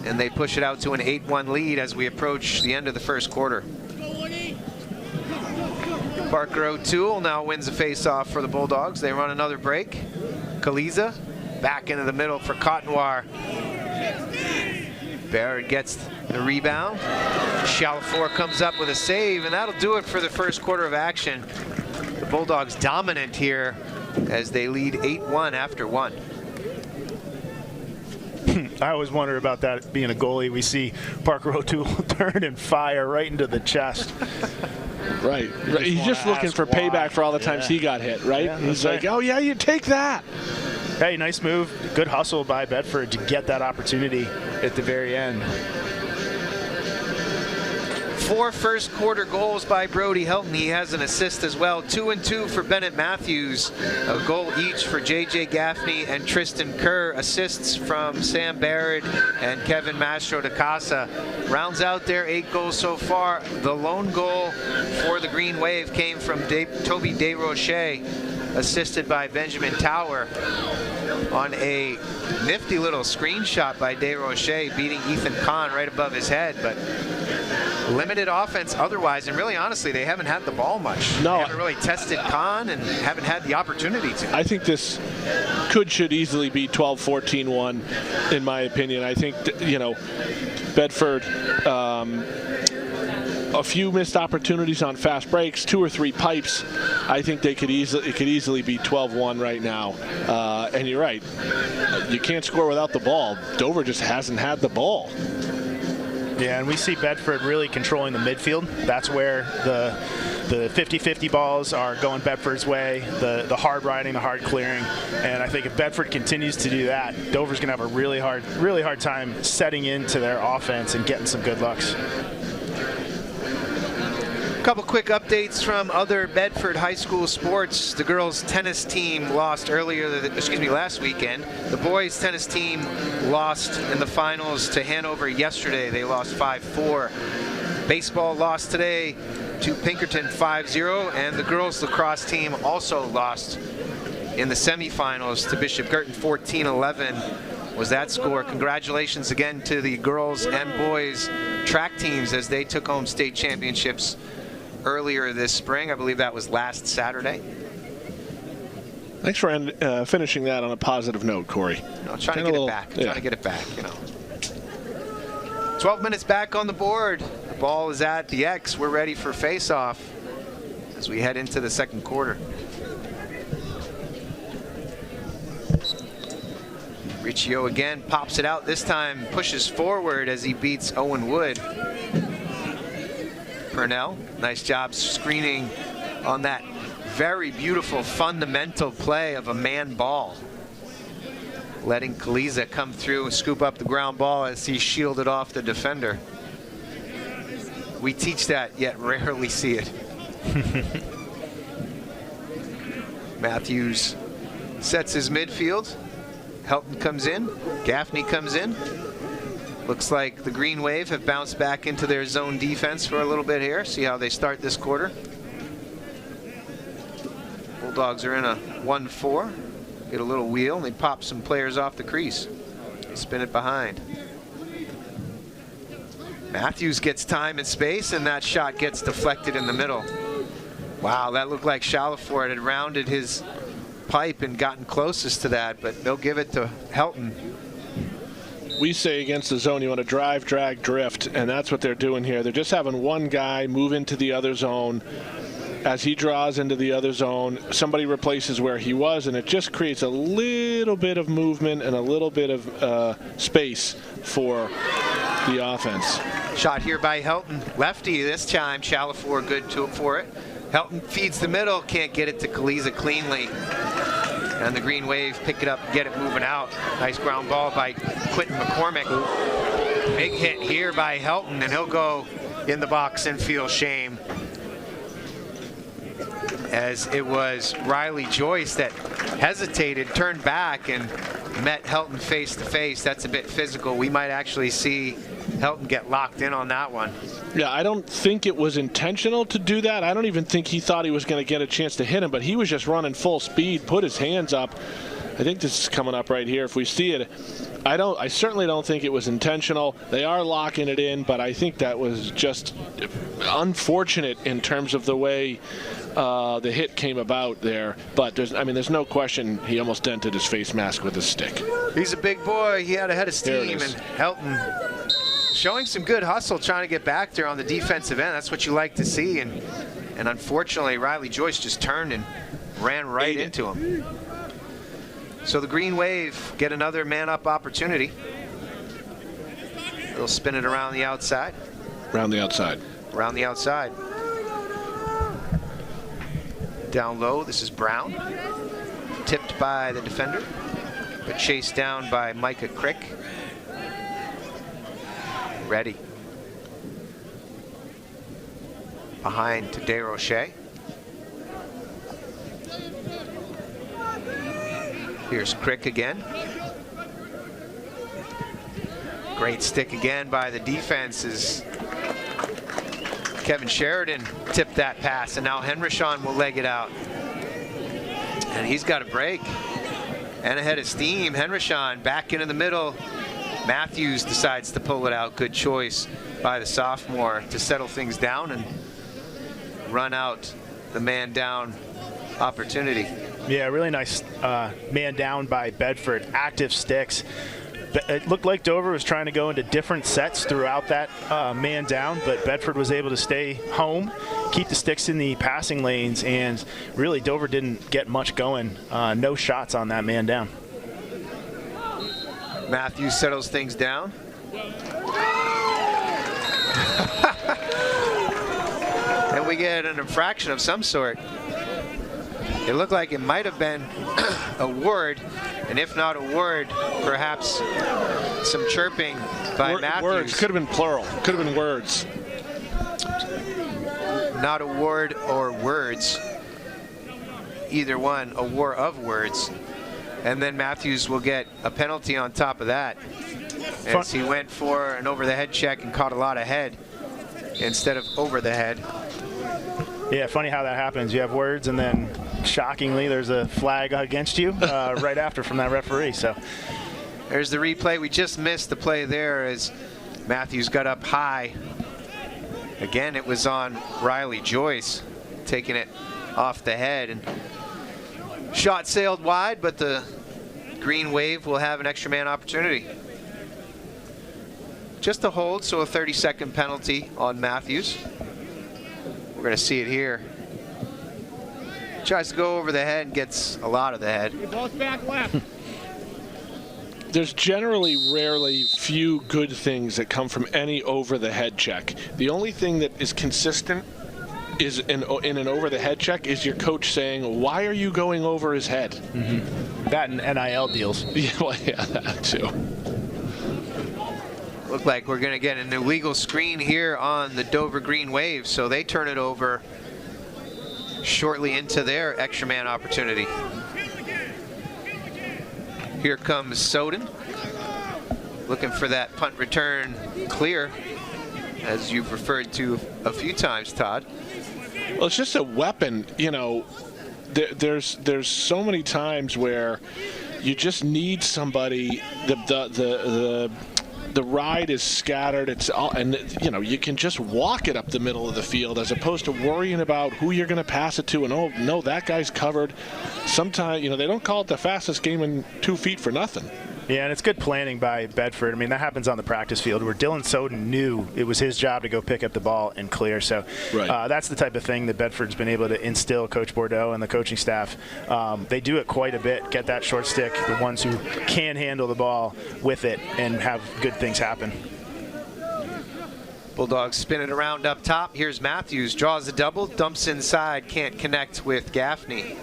And they push it out to an 8-1 lead as we approach the end of the first quarter. Parker O'Toole now wins the face-off for the Bulldogs. They run another break. Kaliza back into the middle for Cotnoir. Barrett gets the rebound. Chalafour comes up with a save, and that'll do it for the first quarter of action. The Bulldogs dominant here as they lead 8-1 after 1. I always wonder about that being a goalie. We see Parker O'Toole turn and fire right into the chest. Right. He's just looking for payback for all the times he got hit, right? Yeah, he's like, oh, yeah, you take that. Hey, nice move. Good hustle by Bedford to get that opportunity at the very end. 4 first quarter goals by Brody Helton. He has an assist as well. 2 and 2 for Bennett Matthews. A goal each for J.J. Gaffney and Tristan Kerr. Assists from Sam Barrett and Kevin Mastro de Casa. Rounds out their 8 goals so far. The lone goal for the Green Wave came from Toby Desrochers, assisted by Benjamin Tower on a nifty little screenshot by Desrochers, beating Ethan Kahn right above his head. But limited offense otherwise, and really honestly they haven't had the ball much. No, they haven't really tested Kahn and haven't had the opportunity to. I think this should easily be 12-14-1 in my opinion. I think Bedford, a few missed opportunities on fast breaks, 2 or 3 pipes. I think it could easily be 12-1 right now. And you're right, you can't score without the ball. Dover just hasn't had the ball. Yeah, and we see Bedford really controlling the midfield. That's where the 50-50 balls are going Bedford's way, the hard riding, the hard clearing. And I think if Bedford continues to do that, Dover's going to have a really hard time setting into their offense and getting some good looks. Couple quick updates from other Bedford high school sports. The girls tennis team lost last weekend. The boys tennis team lost in the finals to Hanover yesterday. They lost 5-4. Baseball lost today to Pinkerton 5-0, and the girls lacrosse team also lost in the semifinals to Bishop Girton 14-11 was that score. Congratulations again to the girls and boys track teams as they took home state championships earlier this spring. I believe that was last Saturday. Thanks for finishing that on a positive note, Corey. Trying to get it back. Trying to get it back, 12 minutes back on the board. The ball is at the X. We're ready for face-off as we head into the second quarter. Riccio again pops it out. This time pushes forward as he beats Owen Wood. Purnell, nice job screening on that very beautiful fundamental play of a man ball. Letting Kaliza come through and scoop up the ground ball as he shielded off the defender. We teach that, yet rarely see it. Matthews sets his midfield. Helton comes in. Gaffney comes in. Looks like the Green Wave have bounced back into their zone defense for a little bit here. See how they start this quarter. Bulldogs are in a 1-4. Get a little wheel and they pop some players off the crease. They spin it behind. Matthews gets time and space, and that shot gets deflected in the middle. Wow, that looked like Chalafour had rounded his pipe and gotten closest to that, but they'll give it to Helton. We say against the zone you want to drive, drag, drift, and that's what they're doing here. They're just having one guy move into the other zone. As he draws into the other zone, somebody replaces where he was, and it just creates a little bit of movement and a little bit of space for the offense. Shot here by Helton. Lefty this time. Chalafour good for it. Helton feeds the middle, can't get it to Kaliza cleanly. And the Green Wave pick it up, get it moving out. Nice ground ball by Quentin McCormick. Big hit here by Helton, and he'll go in the box and feel shame. As it was Riley Joyce that hesitated, turned back, and met Helton face to face. That's a bit physical. We might actually see Helton get locked in on that one. Yeah, I don't think it was intentional to do that. I don't even think he thought he was going to get a chance to hit him, but he was just running full speed, put his hands up, I think this is coming up right here. If we see it, I certainly don't think it was intentional. They are locking it in, but I think that was just unfortunate in terms of the way the hit came about there. But there's no question he almost dented his face mask with his stick. He's a big boy. He had a head of steam, and Helton showing some good hustle, trying to get back there on the defensive end. That's what you like to see. And unfortunately, Riley Joyce just turned and ran right into him. So the Green Wave get another man-up opportunity. They'll spin it around the outside. Around the outside. Around the outside. Down low, this is Brown. Tipped by the defender, but chased down by Micah Crick. Ready. Behind to DeRoche. Here's Crick again. Great stick again by the defense as Kevin Sheridan tipped that pass, and now Henrishon will leg it out. And he's got a break and a head of steam. Henrishon back into the middle. Matthews decides to pull it out. Good choice by the sophomore to settle things down and run out the man down opportunity. Yeah, really nice man down by Bedford. Active sticks. It looked like Dover was trying to go into different sets throughout that man down, but Bedford was able to stay home, keep the sticks in the passing lanes, and really Dover didn't get much going. No shots on that man down. Matthews settles things down. And we get an infraction of some sort. It looked like it might have been a word, and if not a word, perhaps some chirping by Matthews. Words, could have been plural, could have been words. Not a word or words, either one, a war of words. And then Matthews will get a penalty on top of that, as he went for an over-the-head check and caught a lot of head instead of over the head. Yeah, funny how that happens. You have words, and then shockingly, there's a flag against you right after from that referee. So there's the replay. We just missed the play there as Matthews got up high. Again, it was on Riley Joyce, taking it off the head, and shot sailed wide, but the Green Wave will have an extra man opportunity. Just a hold, so a 30-second penalty on Matthews. We're going to see it here. Tries to go over the head and gets a lot of the head. You're both back left. There's generally rarely few good things that come from any over-the-head check. The only thing that is consistent is in an over-the-head check is your coach saying, "Why are you going over his head?" Mm-hmm. That and NIL deals. Yeah, well, yeah, that too. Look like we're going to get an illegal screen here on the Dover Green Wave, so they turn it over shortly into their extra man opportunity. Here comes Soden, looking for that punt return clear, as you've referred to a few times, Todd. Well, it's just a weapon. You know, there's so many times where you just need somebody. The ride is scattered. It's all, and you know, you can just walk it up the middle of the field as opposed to worrying about who you're going to pass it to. And oh no, that guy's covered. Sometimes, you know, they don't call it the fastest game in 2 feet for nothing. Yeah, and it's good planning by Bedford. I mean, that happens on the practice field where Dylan Soden knew it was his job to go pick up the ball and clear. So right. That's the type of thing that Bedford's been able to instill, Coach Bordeaux and the coaching staff. They do it quite a bit, get that short stick, the ones who can handle the ball with it and have good things happen. Bulldogs spin it around up top. Here's Matthews, draws the double, dumps inside, can't connect with Gaffney.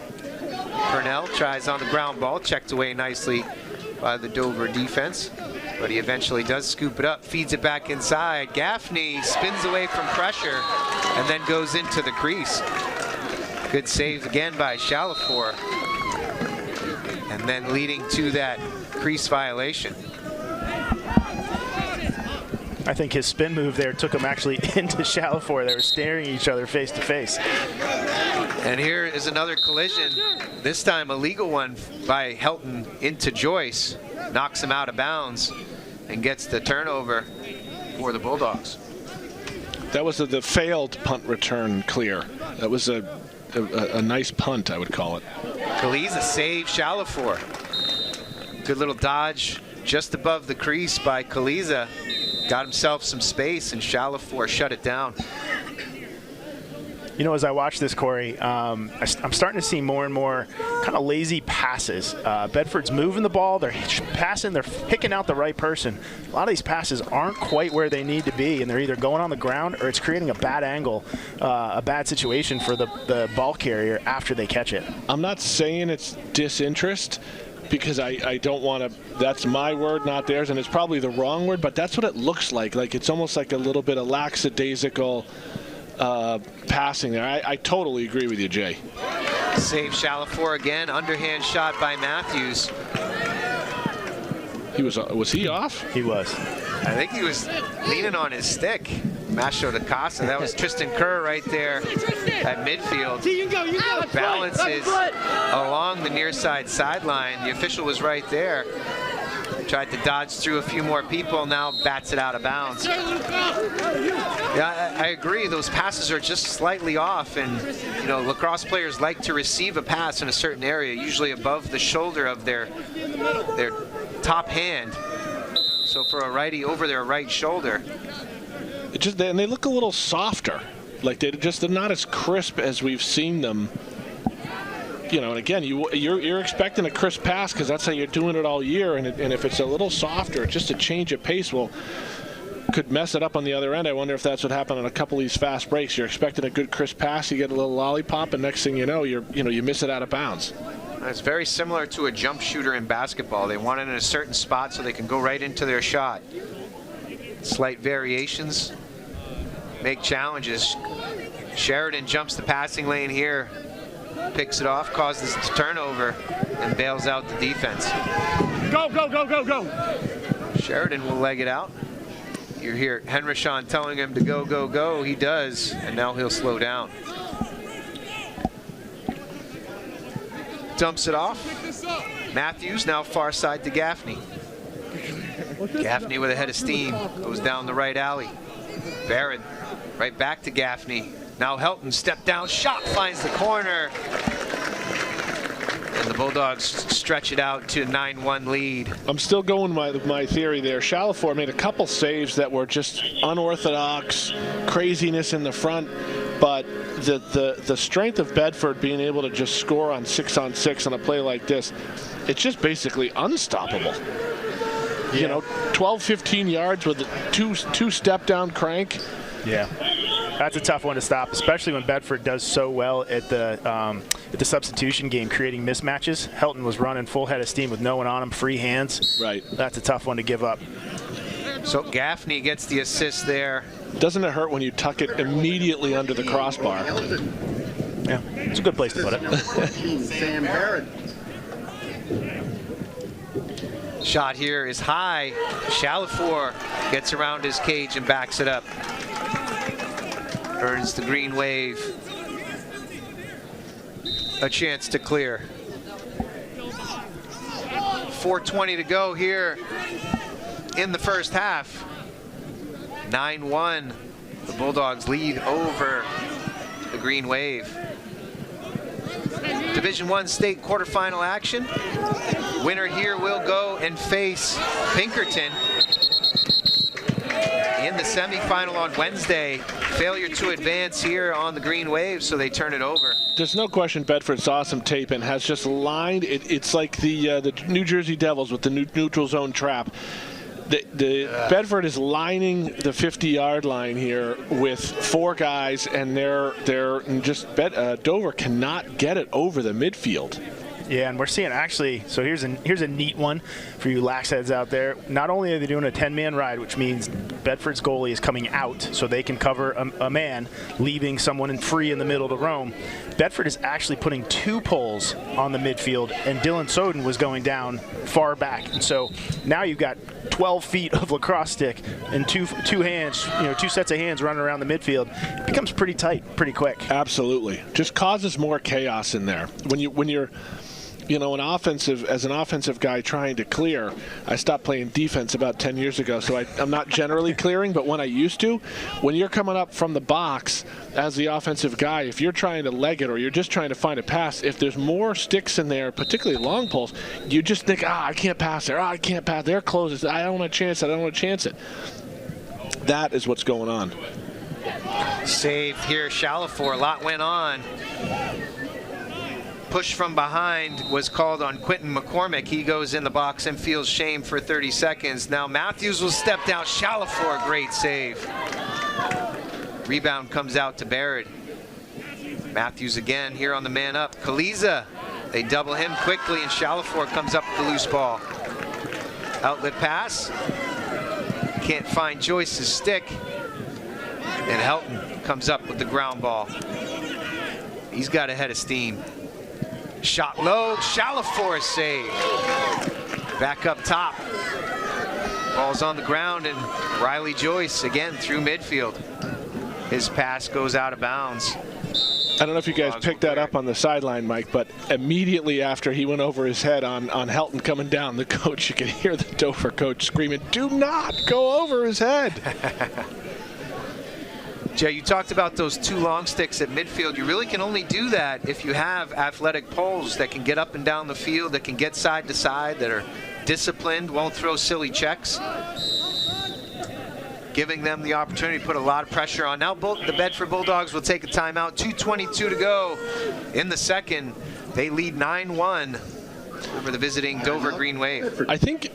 Purnell tries on the ground ball, checked away nicely by the Dover defense, but he eventually does scoop it up, feeds it back inside. Gaffney spins away from pressure and then goes into the crease. Good save again by Chalafour, and then leading to that crease violation. I think his spin move there took him actually into Chalifour. They were staring at each other face to face. And here is another collision, this time a legal one by Helton into Joyce. Knocks him out of bounds and gets the turnover for the Bulldogs. That was the failed punt return clear. That was a nice punt, I would call it. Kaliza saved Chalifour. Good little dodge just above the crease by Kaliza. Got himself some space, and Chalifour shut it down. You know, as I watch this, Corey, I'm starting to see more and more kind of lazy passes. Bedford's moving the ball, they're passing, they're picking out the right person. A lot of these passes aren't quite where they need to be, and they're either going on the ground or it's creating a bad angle, a bad situation for the ball carrier after they catch it. I'm not saying it's disinterest, because I don't want to, that's my word, not theirs, and it's probably the wrong word, but that's what it looks like. Like, it's almost like a little bit of lackadaisical passing there. I totally agree with you, Jay. Save Chalifour again. Underhand shot by Matthews. Was he off? He was. I think he was leaning on his stick. Macho de Casa. That was Tristan Kerr right there at midfield. Balances along the near side sideline. The official was right there. Tried to dodge through a few more people, now bats it out of bounds. Yeah, I agree. Those passes are just slightly off, and you know, lacrosse players like to receive a pass in a certain area, usually above the shoulder of their top hand. So for a righty, over their right shoulder. And they look a little softer. Like they're not as crisp as we've seen them. You know, and again, you're expecting a crisp pass because that's how you're doing it all year. And if it's a little softer, just a change of pace could mess it up on the other end. I wonder if that's what happened on a couple of these fast breaks. You're expecting a good crisp pass, you get a little lollipop, and next thing you know, you miss it out of bounds. It's very similar to a jump shooter in basketball. They want it in a certain spot so they can go right into their shot. Slight variations make challenges. Sheridan jumps the passing lane here. Picks it off, causes a turnover, and bails out the defense. Go, go, go, go, go. Sheridan will leg it out. You hear Henrishon telling him to go, go, go. He does, and now he'll slow down. Dumps it off. Matthews now far side to Gaffney. Gaffney with a head of steam goes down the right alley. Barrett right back to Gaffney. Now Helton, step down, shot, finds the corner. And the Bulldogs stretch it out to a 9-1 lead. I'm still going with my theory there. Chalifour made a couple saves that were just unorthodox, craziness in the front. But the strength of Bedford being able to just score on 6-on-6 on a play like this, it's just basically unstoppable. Yeah. You know, 12, 15 yards with a two step down crank. Yeah. That's a tough one to stop, especially when Bedford does so well at the substitution game, creating mismatches. Helton was running full head of steam with no one on him, free hands. Right. That's a tough one to give up. So Gaffney gets the assist there. Doesn't it hurt when you tuck it immediately under the crossbar? Yeah, it's a good place to put it. Sam Barrett. Shot here is high. Chalifour gets around his cage and backs it up. Earns the green wave. A chance to clear. 4:20 to go here in the first half. 9-1. The Bulldogs lead over the green wave. Division I state quarterfinal action. Winner here will go and face Pinkerton in the semifinal on Wednesday. Failure to advance here on the green wave, so they turn it over. There's no question Bedford saw some tape and has just lined it. It's like the New Jersey Devils with the neutral zone trap. Bedford is lining the 50-yard line here with four guys, and they're just Dover cannot get it over the midfield. Yeah, and we're seeing actually, so here's a neat one for you lax heads out there. Not only are they doing a 10-man ride, which means Bedford's goalie is coming out so they can cover a man, leaving someone free in the middle to roam. Bedford is actually putting 2 poles on the midfield, and Dylan Soden was going down far back. And so now you've got 12 feet of lacrosse stick and two hands, 2 sets of hands running around the midfield. It becomes pretty tight pretty quick. Absolutely. Just causes more chaos in there. When you're as an offensive guy trying to clear, I stopped playing defense about 10 years ago, so I'm not generally clearing, but when I used to, when you're coming up from the box as the offensive guy, if you're trying to leg it or you're just trying to find a pass, if there's more sticks in there, particularly long poles, you just think, I can't pass there, I can't pass there, closes, I don't want to chance it, That is what's going on. Save here, Shalafor. A lot went on. Push from behind was called on Quentin McCormick. He goes in the box and feels shame for 30 seconds. Now Matthews will step down. Shalafor, great save. Rebound comes out to Barrett. Matthews again here on the man up. Kaliza, they double him quickly, and Shalafor comes up with the loose ball. Outlet pass. Can't find Joyce's stick. And Helton comes up with the ground ball. He's got a head of steam. Shot low, Shalafor save. Back up top. Ball's on the ground, and Riley Joyce again through midfield. His pass goes out of bounds. I don't know if you guys picked that up on the sideline, Mike, but immediately after he went over his head on Helton coming down, the coach, you could hear the Dover coach screaming, "Do not go over his head." Jay, you talked about those 2 long sticks at midfield. You really can only do that if you have athletic poles that can get up and down the field, that can get side to side, that are disciplined, won't throw silly checks. Giving them the opportunity to put a lot of pressure on. Now the Bedford Bulldogs will take a timeout. 2:22 to go in the second. They lead 9-1 over the visiting Dover Green Wave. I think,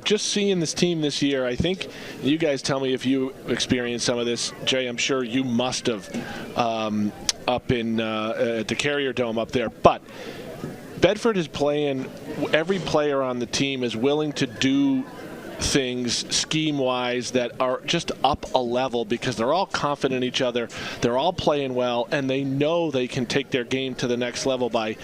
just seeing this team this year, I think you guys tell me if you experienced some of this. Jay, I'm sure you must have up in at the Carrier Dome up there. But Bedford is playing, every player on the team is willing to do things scheme-wise that are just up a level because they're all confident in each other, they're all playing well, and they know they can take their game to the next level by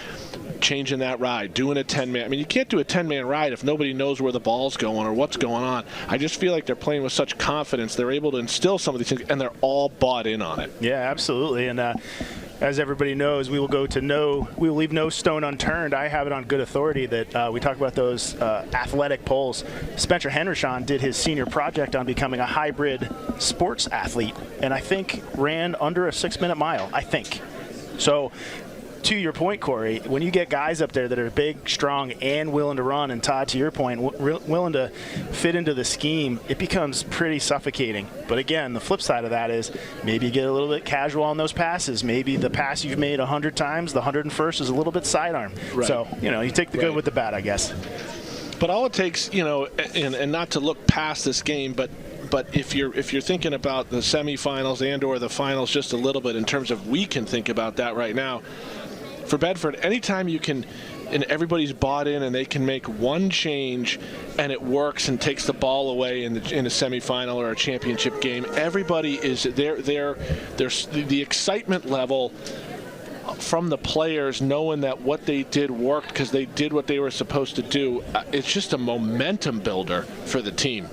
changing that ride, doing a 10-man. I mean, you can't do a 10-man ride if nobody knows where the ball's going or what's going on. I just feel like they're playing with such confidence. They're able to instill some of these things, and they're all bought in on it. Yeah, absolutely. And as everybody knows, we will leave no stone unturned. I have it on good authority that we talk about those athletic poles. Spencer Hendershon did his senior project on becoming a hybrid sports athlete, and I think ran under a 6-minute mile, I think. So to your point, Corey, when you get guys up there that are big, strong, and willing to run, and Todd, to your point, willing to fit into the scheme, it becomes pretty suffocating. But again, the flip side of that is maybe you get a little bit casual on those passes. Maybe the pass you've made 100 times, the 101st is a little bit sidearm. Right. So, you take the good with the bad, I guess. But all it takes, and not to look past this game, but if you're thinking about the semifinals and/or the finals just a little bit in terms of we can think about that right now. For Bedford, anytime you can, and everybody's bought in and they can make one change and it works and takes the ball away in a semifinal or a championship game, everybody is the excitement level from the players knowing that what they did worked because they did what they were supposed to do. It's just a momentum builder for the team.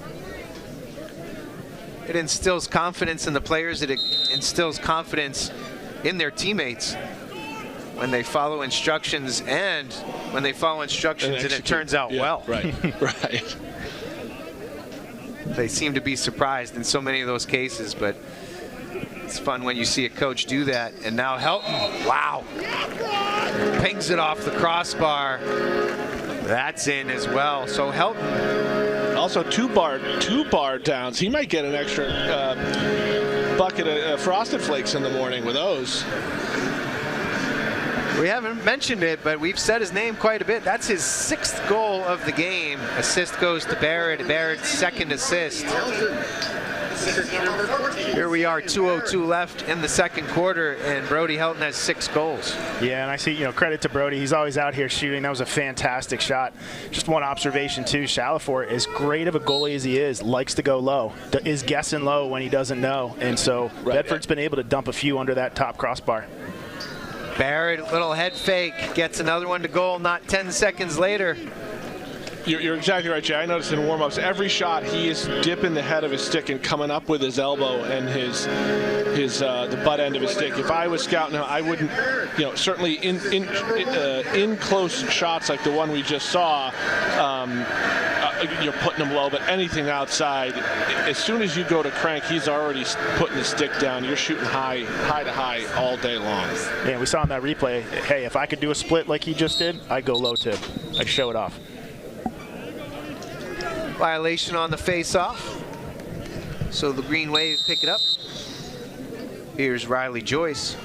It instills confidence in the players. It instills confidence in their teammates when they follow instructions and when it turns out well. Right, right. They seem to be surprised in so many of those cases, but it's fun when you see a coach do that. And now Helton, wow, pings it off the crossbar. That's in as well. So Helton. Also two bar downs. He might get an extra bucket of Frosted Flakes in the morning with those. We haven't mentioned it, but we've said his name quite a bit. That's his 6th goal of the game. Assist goes to Barrett. Barrett's 2nd assist. Here we are, 2:02 left in the second quarter, and Brody Helton has 6 goals. Yeah, and I see, credit to Brody. He's always out here shooting. That was a fantastic shot. Just one observation, too. Shalafor, as great of a goalie as he is, likes to go low, is guessing low when he doesn't know. And so Bedford's been able to dump a few under that top crossbar. Barrett, little head fake, gets another one to goal not 10 seconds later. You're exactly right, Jay. I noticed in warm-ups, every shot he is dipping the head of his stick and coming up with his elbow and the butt end of his stick. If I was scouting him, I wouldn't, certainly in close shots like the one we just saw, you're putting him low, but anything outside, as soon as you go to crank, he's already putting the stick down. You're shooting high to high all day long. Yeah, we saw in that replay, hey, if I could do a split like he just did, I'd go low tip. I'd show it off. Violation on the face-off. So the Green Wave pick it up. Here's Riley Joyce.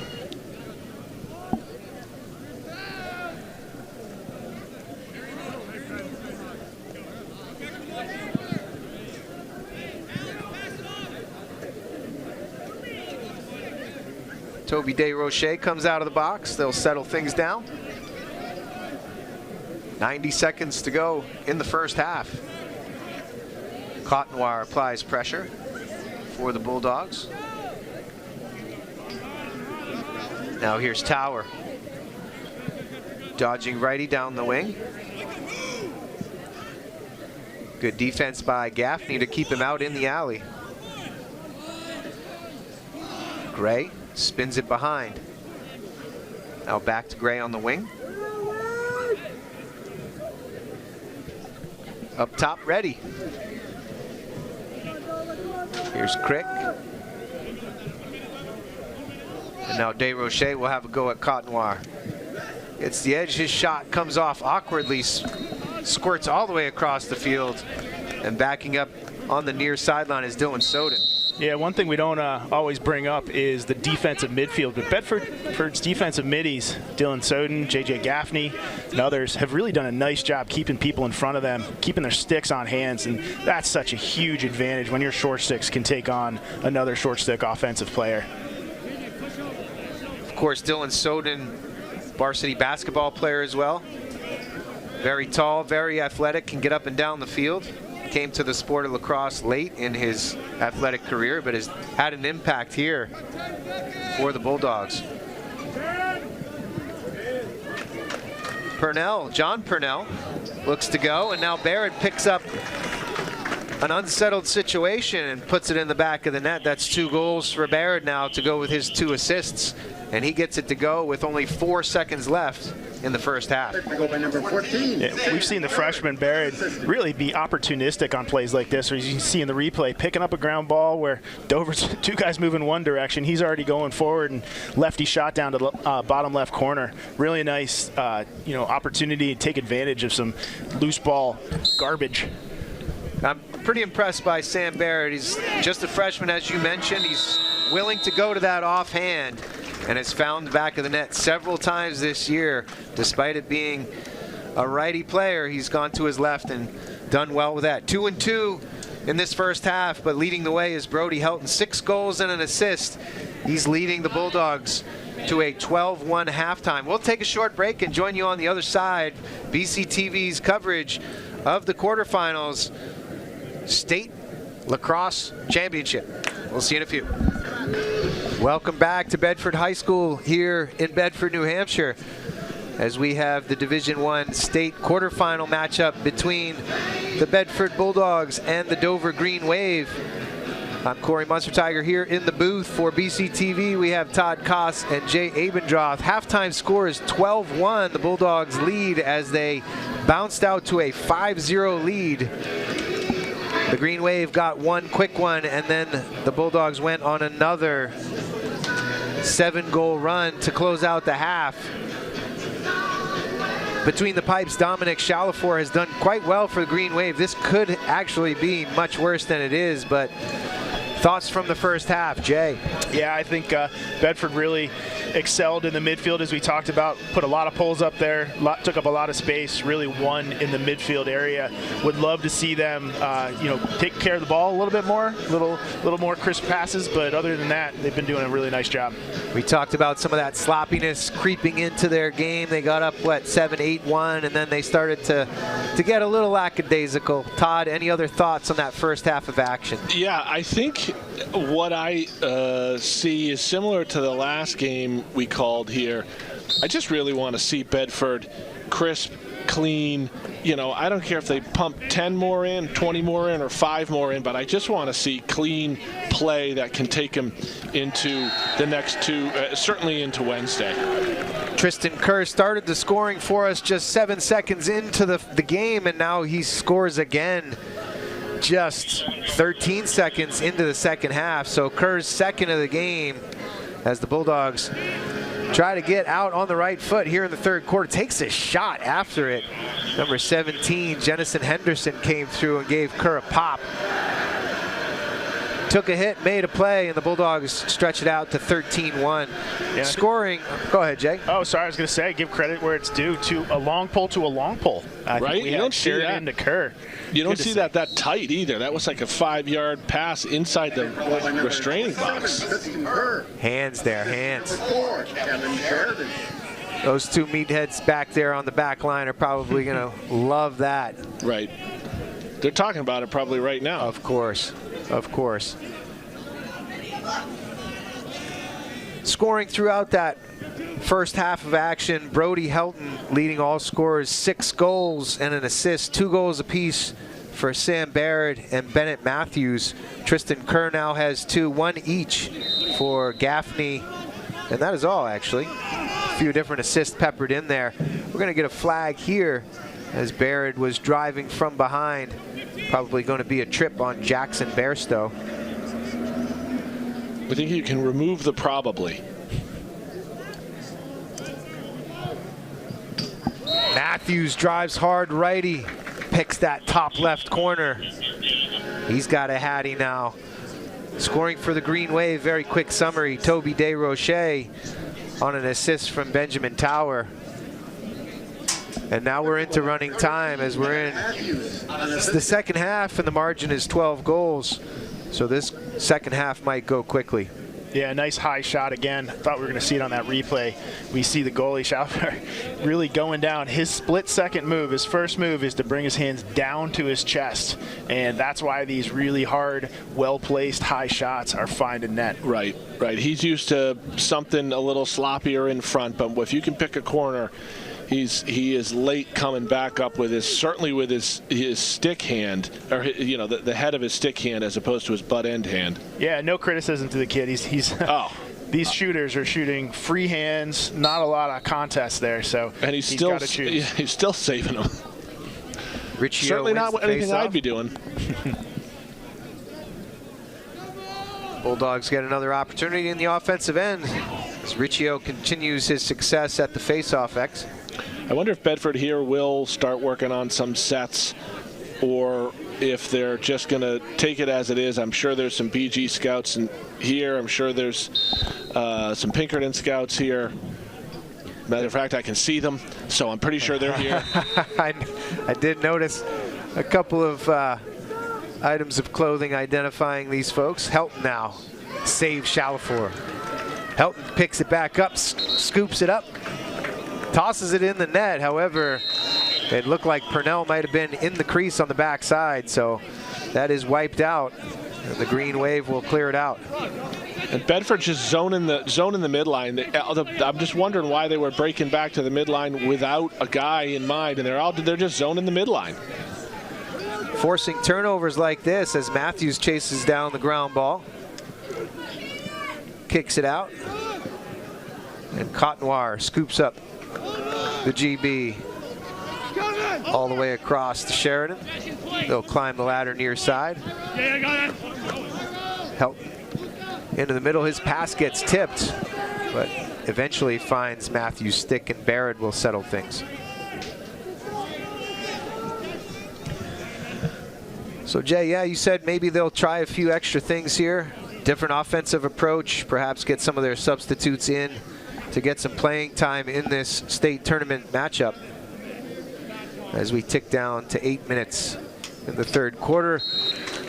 Toby DeRoche comes out of the box. They'll settle things down. 90 seconds to go in the first half. Cotnoir applies pressure for the Bulldogs. Now here's Tower. Dodging righty down the wing. Good defense by Gaffney to keep him out in the alley. Gray spins it behind. Now back to Gray on the wing. Up top, ready. Here's Crick. And now DeRoche will have a go at Cotnoir. It's the edge, his shot comes off awkwardly, squirts all the way across the field, and backing up on the near sideline is Dylan Soden. Yeah, one thing we don't always bring up is the defensive midfield, but Bedford's defensive middies, Dylan Soden, JJ Gaffney, and others have really done a nice job keeping people in front of them, keeping their sticks on hands, and that's such a huge advantage when your short sticks can take on another short stick offensive player. Of course, Dylan Soden, varsity basketball player as well. Very tall, very athletic, can get up and down the field. Came to the sport of lacrosse late in his athletic career, but has had an impact here for the Bulldogs. John Purnell looks to go, and now Barrett picks up an unsettled situation and puts it in the back of the net. That's 2 goals for Barrett now to go with his 2 assists, and he gets it to go with only 4 seconds left in the first half. Yeah, we've seen the freshman Barrett really be opportunistic on plays like this, or as you can see in the replay, picking up a ground ball where Dover's 2 guys move in one direction. He's already going forward, and lefty shot down to the bottom left corner. Really nice, opportunity to take advantage of some loose ball garbage. I'm pretty impressed by Sam Barrett. He's just a freshman, as you mentioned. He's willing to go to that offhand and has found the back of the net several times this year. Despite it being a righty player, he's gone to his left and done well with that. 2-2 in this first half, but leading the way is Brody Helton. 6 goals and an assist. He's leading the Bulldogs to a 12-1 halftime. We'll take a short break and join you on the other side. BCTV's coverage of the quarterfinals state lacrosse championship. We'll see you in a few. Welcome back to Bedford High School here in Bedford, New Hampshire, as we have the Division I state quarterfinal matchup between the Bedford Bulldogs and the Dover Green Wave. I'm Corey Munster-Tiger here in the booth for BCTV. We have Todd Koss and Jay Abendroth. Halftime score is 12-1. The Bulldogs lead as they bounced out to a 5-0 lead. The Green Wave got one quick one, and then the Bulldogs went on another 7-goal run to close out the half. Between the pipes, Dominic Shalafor has done quite well for the Green Wave. This could actually be much worse than it is, but Thoughts from the first half, Jay? Yeah, I think Bedford really excelled in the midfield, as we talked about. Put a lot of pulls up there, took up a lot of space, really won in the midfield area. Would love to see them, take care of the ball a little bit more, little more crisp passes. But other than that, they've been doing a really nice job. We talked about some of that sloppiness creeping into their game. They got up, 7-8-1, and then they started to get a little lackadaisical. Todd, any other thoughts on that first half of action? Yeah, I think what I see is similar to the last game we called here. I just really want to see Bedford crisp, clean. I don't care if they pump 10 more in, 20 more in, or 5 more in, but I just want to see clean play that can take them into the next two, certainly into Wednesday. Tristan Kerr started the scoring for us just 7 seconds into the game, and now he scores again just 13 seconds into the second half. So Kerr's second of the game as the Bulldogs try to get out on the right foot here in the third quarter. Takes a shot after it. Number 17, Jennison Henderson, came through and gave Kerr a pop. Took a hit, made a play, and the Bulldogs stretch it out to 13-1. Yeah. Scoring, go ahead, Jay. Oh, sorry, I was going to say, give credit where it's due to a long pull to a long pull. Right? You don't see that into Kerr. You don't see that tight either. That was like a 5-yard pass inside the restraining box. Hands there, hands. Those two meatheads back there on the back line are probably going to love that. Right. They're talking about it probably right now. Of course. Of course. Scoring throughout that first half of action, Brody Helton leading all scorers, 6 goals and an assist, 2 goals apiece for Sam Barrett and Bennett Matthews. Tristan Kerr now has 2, 1 each for Gaffney, and that is all actually. A few different assists peppered in there. We're going to get a flag here as Barrett was driving from behind. Probably going to be a trip on Jackson Bairstow. I think you can remove the probably. Matthews drives hard righty, picks that top left corner. He's got a hattie now. Scoring for the Green Wave, very quick summary. Toby DeRoche on an assist from Benjamin Tower. And now we're into running time as we're in the second half, and the margin is 12 goals. So this second half might go quickly. Yeah, nice high shot again. Thought we were going to see it on that replay. We see the goalie shot really going down. His split-second move, his first move, is to bring his hands down to his chest. And that's why these really hard, well-placed high shots are finding net. Right, right. He's used to something a little sloppier in front, but if you can pick a corner, he is late coming back up with certainly with his stick hand, or the head of his stick hand as opposed to his butt end hand. Yeah, no criticism to the kid. He's these shooters are shooting free hands, not a lot of contest there, so and he's still saving them. Riccio certainly not anything I'd be doing. Bulldogs get another opportunity in the offensive end as Riccio continues his success at the face-off X. I wonder if Bedford here will start working on some sets, or if they're just going to take it as it is. I'm sure there's some BG scouts here. I'm sure there's some Pinkerton scouts here. Matter of fact, I can see them, so I'm pretty sure they're here. I did notice a couple of items of clothing identifying these folks. Helton now saves Shalafor. Helton picks it back up, scoops it up, tosses it in the net. However, it looked like Purnell might have been in the crease on the backside, so that is wiped out, and the Green Wave will clear it out. And Bedford just zoning the midline. I'm just wondering why they were breaking back to the midline without a guy in mind, and they're just zoning the midline. Forcing turnovers like this as Matthews chases down the ground ball. Kicks it out. And Cotnoir scoops up the GB all the way across to Sheridan. They'll climb the ladder near side. Help into the middle. His pass gets tipped, but eventually finds Matthews' stick, and Barrett will settle things. So Jay, yeah, you said maybe they'll try a few extra things here. Different offensive approach, perhaps get some of their substitutes in to get some playing time in this state tournament matchup. As we tick down to 8 minutes in the third quarter.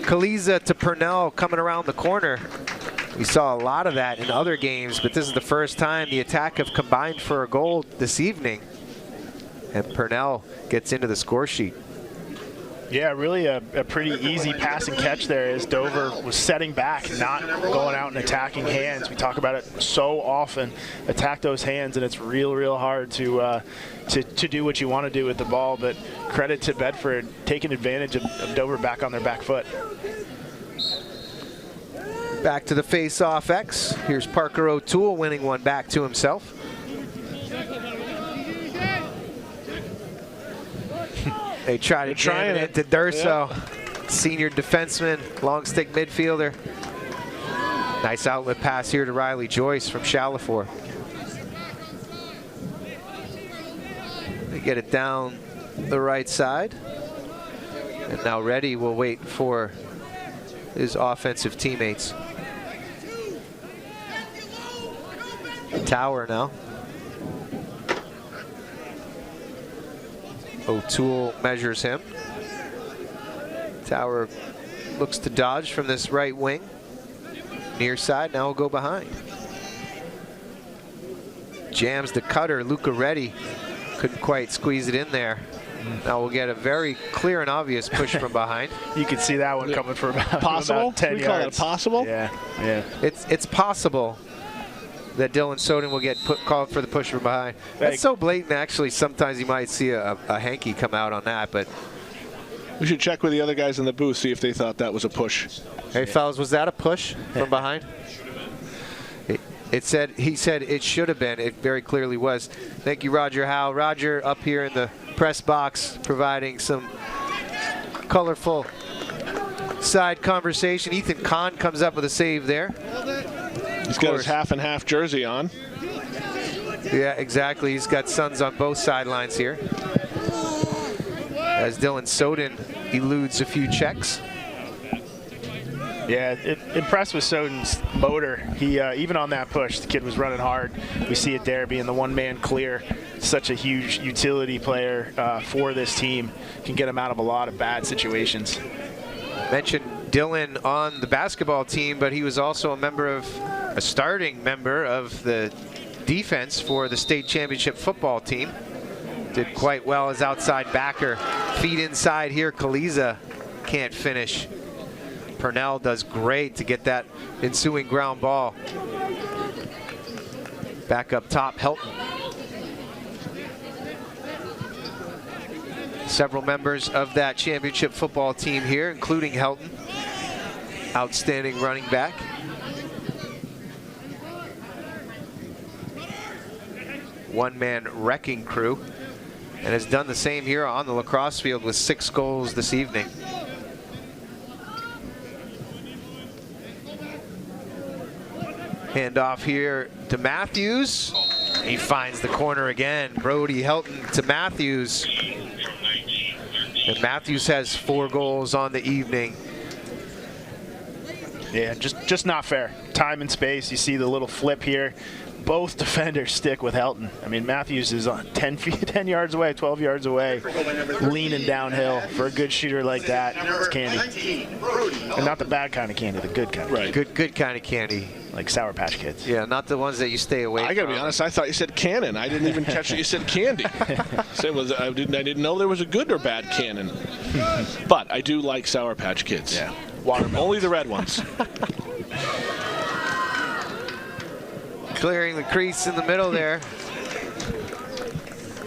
Kaliza to Purnell coming around the corner. We saw a lot of that in other games, but this is the first time the attack have combined for a goal this evening. And Purnell gets into the score sheet. Yeah, really a pretty easy pass and catch there as Dover was setting back, not going out and attacking hands. We talk about it so often, attack those hands, and it's real hard to do what you want to do with the ball. But credit to Bedford taking advantage of Dover back on their back foot. Back to the face-off X. Here's Parker O'Toole winning one back to himself. They try to jam it to Durso. Yeah. Senior defenseman, long stick midfielder. Nice outlet pass here to Riley Joyce from Chalifour. They get it down the right side. And now Reddy will wait for his offensive teammates. Tower now. O'Toole measures him. Tower looks to dodge from this right wing. Near side, now will go behind. Jams the cutter, Luca Reddy. Couldn't quite squeeze it in there. Now we'll get a very clear and obvious push from behind. You can see that one coming from about, possible? About 10 we yards. Call it possible? Yeah. It's possible that Dylan Soden will get called for the push from behind. That's so blatant, actually. Sometimes you might see a hanky come out on that, but we should check with the other guys in the booth, see if they thought that was a push. Hey, fellas, was that a push from behind? He said it should have been. It very clearly was. Thank you, Roger Howe. Roger up here in the press box providing some colorful side conversation. Ethan Kahn comes up with a save there. He's got his half and half jersey on. Yeah, exactly. He's got Suns on both sidelines here. As Dylan Soden eludes a few checks. Yeah, impressed with Soden's motor. He even on that push, the kid was running hard. We see it there being the one-man clear. Such a huge utility player for this team. Can get him out of a lot of bad situations. Mentioned Dylan on the basketball team, but he was also a starting member of the defense for the state championship football team. Did quite well as outside backer. Feet inside here, Kaliza can't finish. Purnell does great to get that ensuing ground ball. Back up top, Helton. Several members of that championship football team here, including Helton. Outstanding running back. One-man wrecking crew, and has done the same here on the lacrosse field with 6 goals this evening. Hand off here to Matthews. He finds the corner again. Brody Helton to Matthews. And Matthews has 4 goals on the evening. Yeah, just not fair. Time and space. You see the little flip here. Both defenders stick with Helton. I mean, Matthews is on 10 yards away, 12 yards away, leaning downhill. For a good shooter like that, it's candy. And not the bad kind of candy, the good kind. Right. Good kind of candy. Like Sour Patch Kids. Yeah, not the ones that you stay away from. I gotta be honest, I thought you said cannon. I didn't even catch that you said candy. I didn't know there was a good or bad cannon. But I do like Sour Patch Kids. Yeah. Watermelon. Only the red ones. Clearing the crease in the middle there.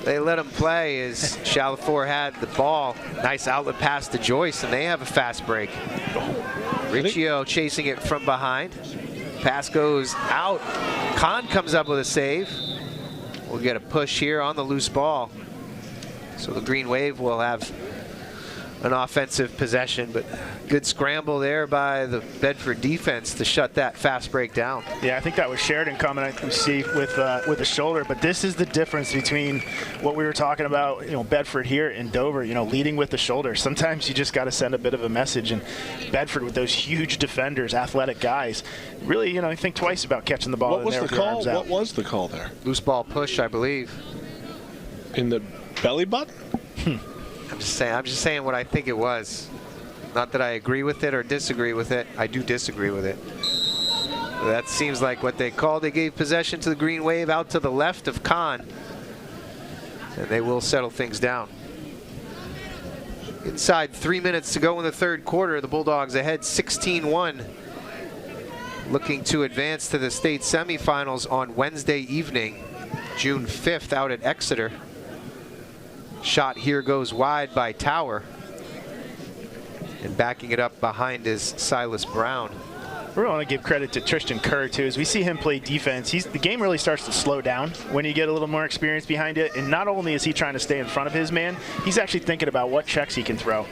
They let him play as Chalifour had the ball. Nice outlet pass to Joyce, and they have a fast break. Riccio chasing it from behind. Pass goes out. Kahn comes up with a save. We'll get a push here on the loose ball. So the Green Wave will have an offensive possession, but good scramble there by the Bedford defense to shut that fast break down. Yeah, I think that was Sheridan coming, I see, with the shoulder, but this is the difference between what we were talking about, Bedford here and Dover, leading with the shoulder. Sometimes you just got to send a bit of a message, and Bedford with those huge defenders, athletic guys, really, think twice about catching the ball in there with your arms out. What was the call there? Loose ball push, I believe. In the belly button? I'm just saying what I think it was. Not that I agree with it or disagree with it. I do disagree with it. That seems like what they called. They gave possession to the Green Wave out to the left of Kahn. And they will settle things down. Inside 3 minutes to go in the third quarter. The Bulldogs ahead 16-1. Looking to advance to the state semifinals on Wednesday evening, June 5th out at Exeter. Shot here goes wide by Tower. And backing it up behind is Silas Brown. We want to give credit to Tristan Kerr, too. As we see him play defense, the game really starts to slow down when you get a little more experience behind it. And not only is he trying to stay in front of his man, he's actually thinking about what checks he can throw.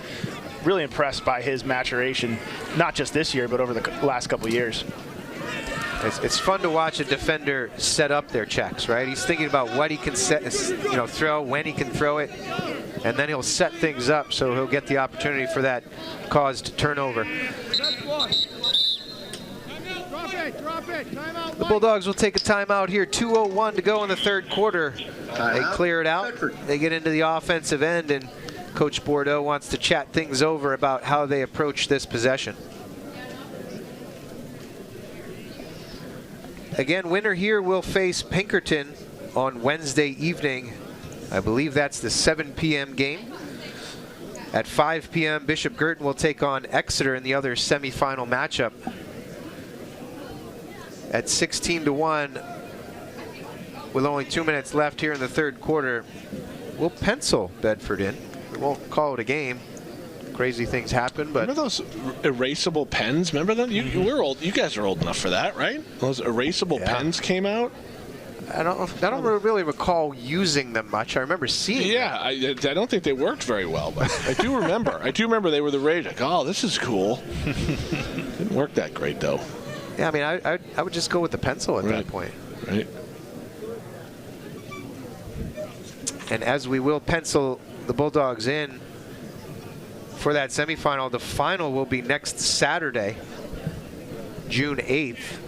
Really impressed by his maturation, not just this year, but over the last couple of years. It's fun to watch a defender set up their checks, right? He's thinking about what he can throw, when he can throw it, and then he'll set things up so he'll get the opportunity for that caused turnover. The Bulldogs will take a timeout here. 2:01 to go in the third quarter. They clear it out. They get into the offensive end, and Coach Bordeaux wants to chat things over about how they approach this possession. Again, winner here will face Pinkerton on Wednesday evening. I believe that's the 7 p.m. game. At 5 p.m., Bishop Girton will take on Exeter in the other semifinal matchup. At 16-1, with only 2 minutes left here in the third quarter, we'll pencil Bedford in. We won't call it a game. Crazy things happen, but remember those erasable pens? Remember them? We're old. You guys are old enough for that, right? Those erasable pens came out. I don't really recall using them much. I remember seeing them. Yeah, I don't think they worked very well, but I do remember. I do remember they were the rage. Like, oh, this is cool. Didn't work that great though. Yeah, I mean, I would just go with the pencil at that point. Right. And as we will pencil the Bulldogs in for that semifinal, the final will be next Saturday, June 8th.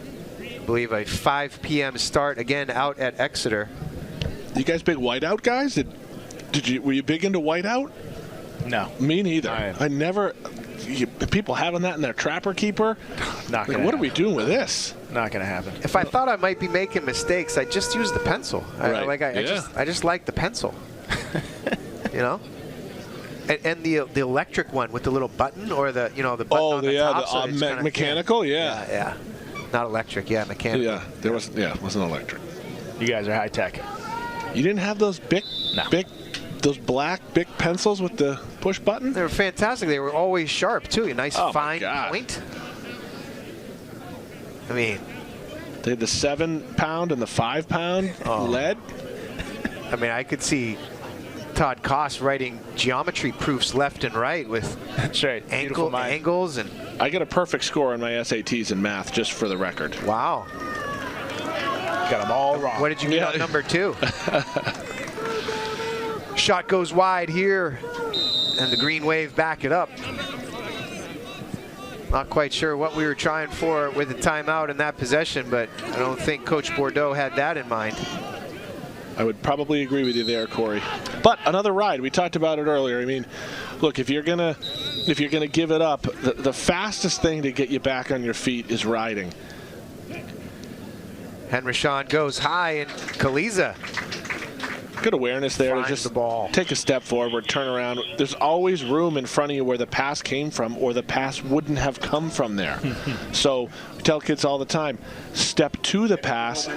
I believe a 5 p.m. start, again out at Exeter. You guys big whiteout guys? Were you big into whiteout? No. Me neither. I never. People having that in their trapper keeper? Not like, what are we doing with this? Not going to happen. If I thought I might be making mistakes, I just use the pencil. Right. I just like the pencil. You know? And the electric one with the little button, or the the button on the top. Oh, the mechanical, yeah. Not electric, mechanical. Yeah, it wasn't electric. You guys are high tech. You didn't have those those black Bic pencils with the push button? They were fantastic. They were always sharp too. A nice fine point. I mean, they had the 7-pound and the 5-pound lead. I mean, I could see Todd Koss writing geometry proofs left and right with angles and. I get a perfect score on my SATs in math, just for the record. Wow. Got them all wrong. What did you get on number 2? Shot goes wide here, and the Green Wave back it up. Not quite sure what we were trying for with the timeout in that possession, but I don't think Coach Bordeaux had that in mind. I would probably agree with you there, Corey. But another ride. We talked about it earlier. I mean, look, if you're gonna give it up, the fastest thing to get you back on your feet is riding. Henrishon goes high, and Kaliza. Good awareness there to just the ball. Take a step forward, turn around. There's always room in front of you where the pass came from, or the pass wouldn't have come from there. So we tell kids all the time, step to the pass,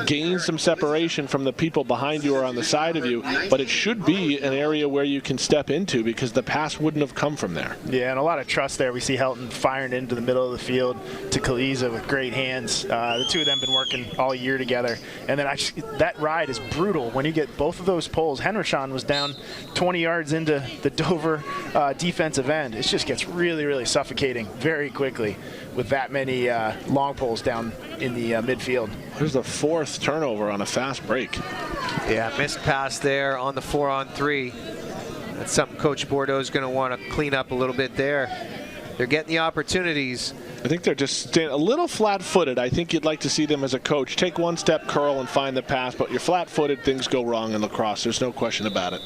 gain some separation from the people behind you or on the side of you, but it should be an area where you can step into, because the pass wouldn't have come from there. Yeah, and a lot of trust there. We see Helton firing into the middle of the field to Kaliza with great hands. The two of them been working all year together. And then that ride is brutal when you get both both of those poles, Henderson was down 20 yards into the Dover defensive end. It just gets really, really suffocating very quickly with that many long poles down in the midfield. There's the 4th turnover on a fast break. Yeah, missed pass there on the 4-on-3. That's something Coach Bordeaux is going to want to clean up a little bit there. They're getting the opportunities. I think they're just a little flat-footed. I think you'd like to see them as a coach take one step, curl, and find the pass, but you're flat-footed, things go wrong in lacrosse. There's no question about it.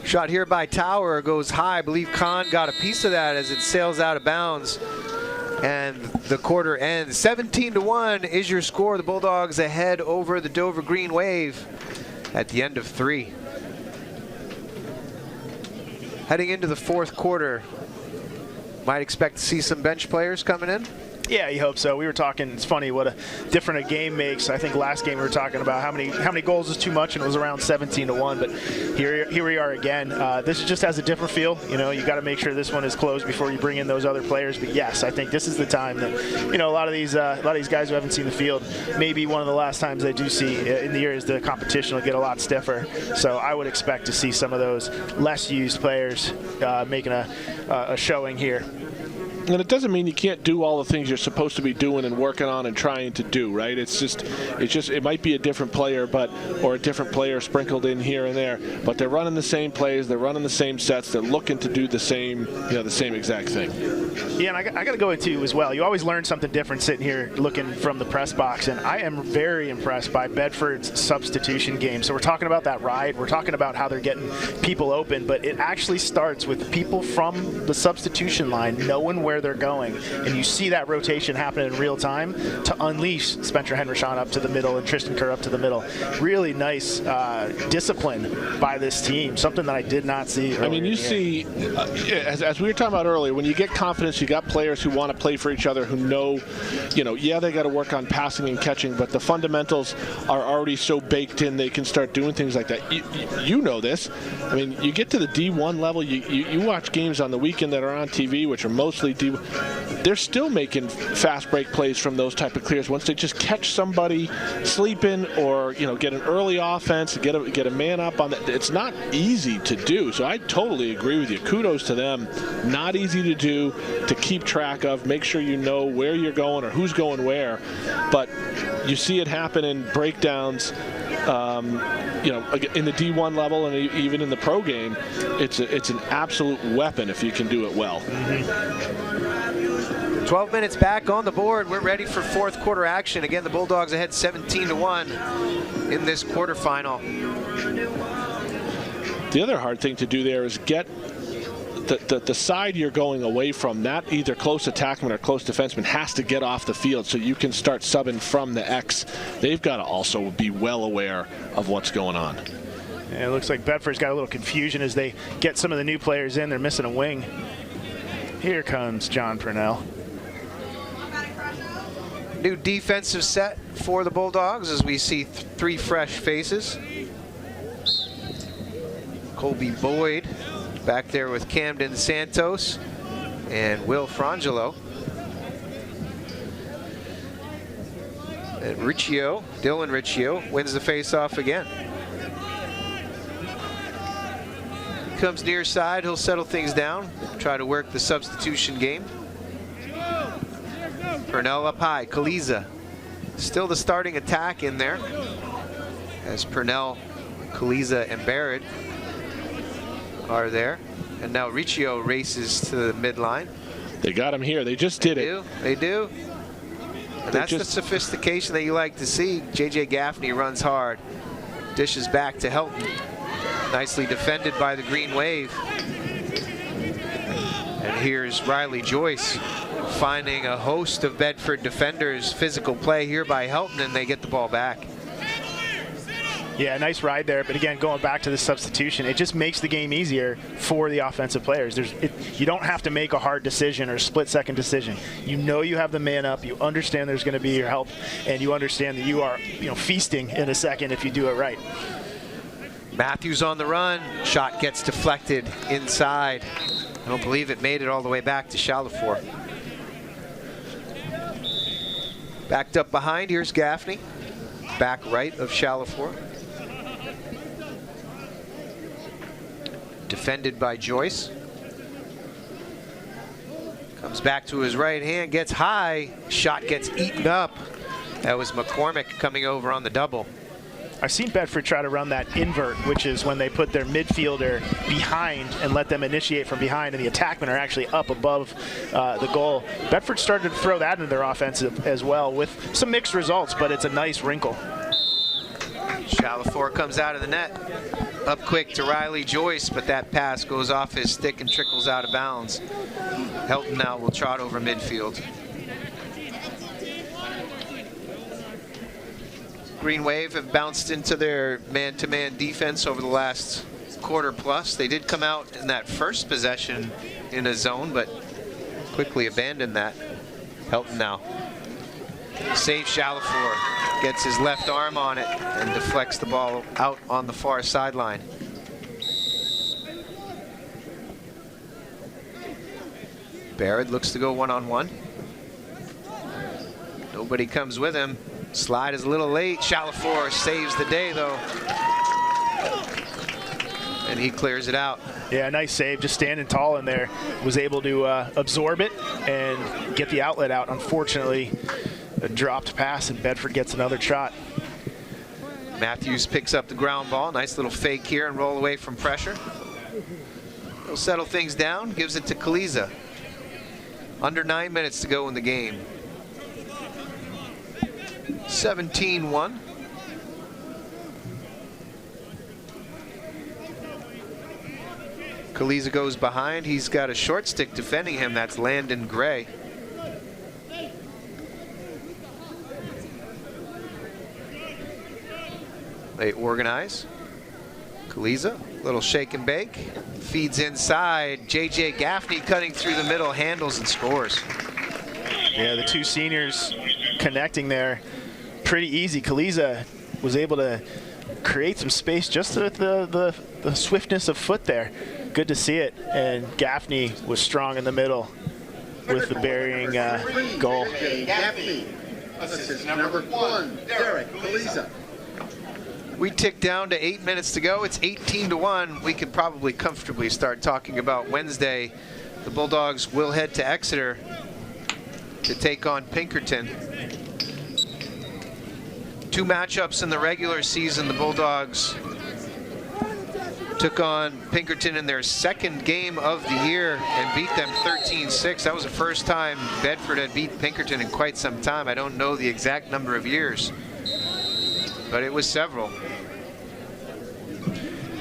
Shot here by Tower goes high. I believe Kahn got a piece of that as it sails out of bounds. And the quarter ends. 17-1 is your score. The Bulldogs ahead over the Dover Green Wave at the end of 3. Heading into the 4th quarter, might expect to see some bench players coming in. Yeah, you hope so. We were talking, it's funny what a difference a game makes. I think last game we were talking about how many goals is too much, and it was around 17-1, but here we are again. This just has a different feel. You know, you got to make sure this one is closed before you bring in those other players. But yes, I think this is the time that, you know, a lot of these guys who haven't seen the field, maybe one of the last times they do see in the year is the competition will get a lot stiffer. So I would expect to see some of those less used players making a showing here. And it doesn't mean you can't do all the things you're supposed to be doing and working on and trying to do, right? It might be a different player, or a different player sprinkled in here and there, but they're running the same plays, they're running the same sets, they're looking to do the same exact thing. Yeah, and I got to go into as well. You always learn something different sitting here looking from the press box, and I am very impressed by Bedford's substitution game. So we're talking about that ride, we're talking about how they're getting people open, but it actually starts with people from the substitution line knowing where they're going, and you see that rotation happen in real time to unleash Spencer Henderson up to the middle and Tristan Kerr up to the middle. Really nice discipline by this team, something that I did not see earlier. I mean, you see, as we were talking about earlier, when you get confidence, you got players who want to play for each other, who know, they got to work on passing and catching, but the fundamentals are already so baked in, they can start doing things like that. You know this. I mean, you get to the D1 level, you watch games on the weekend that are on TV, which are mostly D1. They're still making fast break plays from those type of clears. Once they just catch somebody sleeping, or get an early offense, get a man up on that, it's not easy to do. So I totally agree with you. Kudos to them. Not easy to do, to keep track of. Make sure you know where you're going or who's going where. But you see it happen in breakdowns. In the D1 level and even in the pro game, it's an absolute weapon if you can do it well. 12 minutes back on the board. We're ready for 4th quarter action. Again, the Bulldogs ahead 17-1 in this quarterfinal. The other hard thing to do there is get the side you're going away from, that either close attackman or close defenseman has to get off the field so you can start subbing from the X. They've got to also be well aware of what's going on. And it looks like Bedford's got a little confusion as they get some of the new players in. They're missing a wing. Here comes John Purnell. New defensive set for the Bulldogs as we see 3 fresh faces. Colby Boyd back there with Camden Santos and Will Frangelo. And Dylan Riccio wins the face-off again. He comes near side, he'll settle things down, try to work the substitution game. Purnell up high, Kaliza. Still the starting attack in there, as Purnell, Kaliza, and Barrett are there. And now Riccio races to the midline. They got him here. They just did it. They do. And that's the sophistication that you like to see. J.J. Gaffney runs hard. Dishes back to Helton. Nicely defended by the Green Wave. And here's Riley Joyce finding a host of Bedford defenders. Physical play here by Helton, and they get the ball back. Yeah, nice ride there. But again, going back to the substitution, it just makes the game easier for the offensive players. You don't have to make a hard decision or a split-second decision. You know you have the man up. You understand there's going to be your help, and you understand that you are feasting in a second if you do it right. Matthews on the run. Shot gets deflected inside. I don't believe it made it all the way back to Chalifour. Backed up behind, here's Gaffney. Back right of Chalifour. Defended by Joyce. Comes back to his right hand, gets high, shot gets eaten up. That was McCormick coming over on the double. I've seen Bedford try to run that invert, which is when they put their midfielder behind and let them initiate from behind, and the attackmen are actually up above the goal. Bedford started to throw that into their offensive as well with some mixed results, but it's a nice wrinkle. Chalafour comes out of the net. Up quick to Riley Joyce, but that pass goes off his stick and trickles out of bounds. Helton now will trot over midfield. Green Wave have bounced into their man-to-man defense over the last quarter plus. They did come out in that first possession in a zone, but quickly abandoned that. Helton now. Save Chalafour, gets his left arm on it and deflects the ball out on the far sideline. Barrett looks to go one-on-one. Nobody comes with him. Slide is a little late. Chalafour saves the day, though. And he clears it out. Yeah, nice save. Just standing tall in there. Was able to absorb it and get the outlet out. Unfortunately, a dropped pass, and Bedford gets another shot. Matthews picks up the ground ball. Nice little fake here and roll away from pressure. He'll settle things down. Gives it to Kaliza. Under 9 minutes to go in the game. 17-1. Kaliza goes behind. He's got a short stick defending him. That's Landon Gray. They organize. Kaliza, little shake and bake. Feeds inside. J.J. Gaffney cutting through the middle, handles and scores. Yeah, the two seniors connecting there. Pretty easy. Kaliza was able to create some space just with the swiftness of foot there. Good to see it. And Gaffney was strong in the middle with the burying goal. Gaffney. Assist number 1, Derek Kaliza. We tick down to 8 minutes to go. It's 18-1. We could probably comfortably start talking about Wednesday. The Bulldogs will head to Exeter to take on Pinkerton. Two matchups in the regular season. The Bulldogs took on Pinkerton in their second game of the year and beat them 13-6. That was the first time Bedford had beat Pinkerton in quite some time. I don't know the exact number of years, but it was several.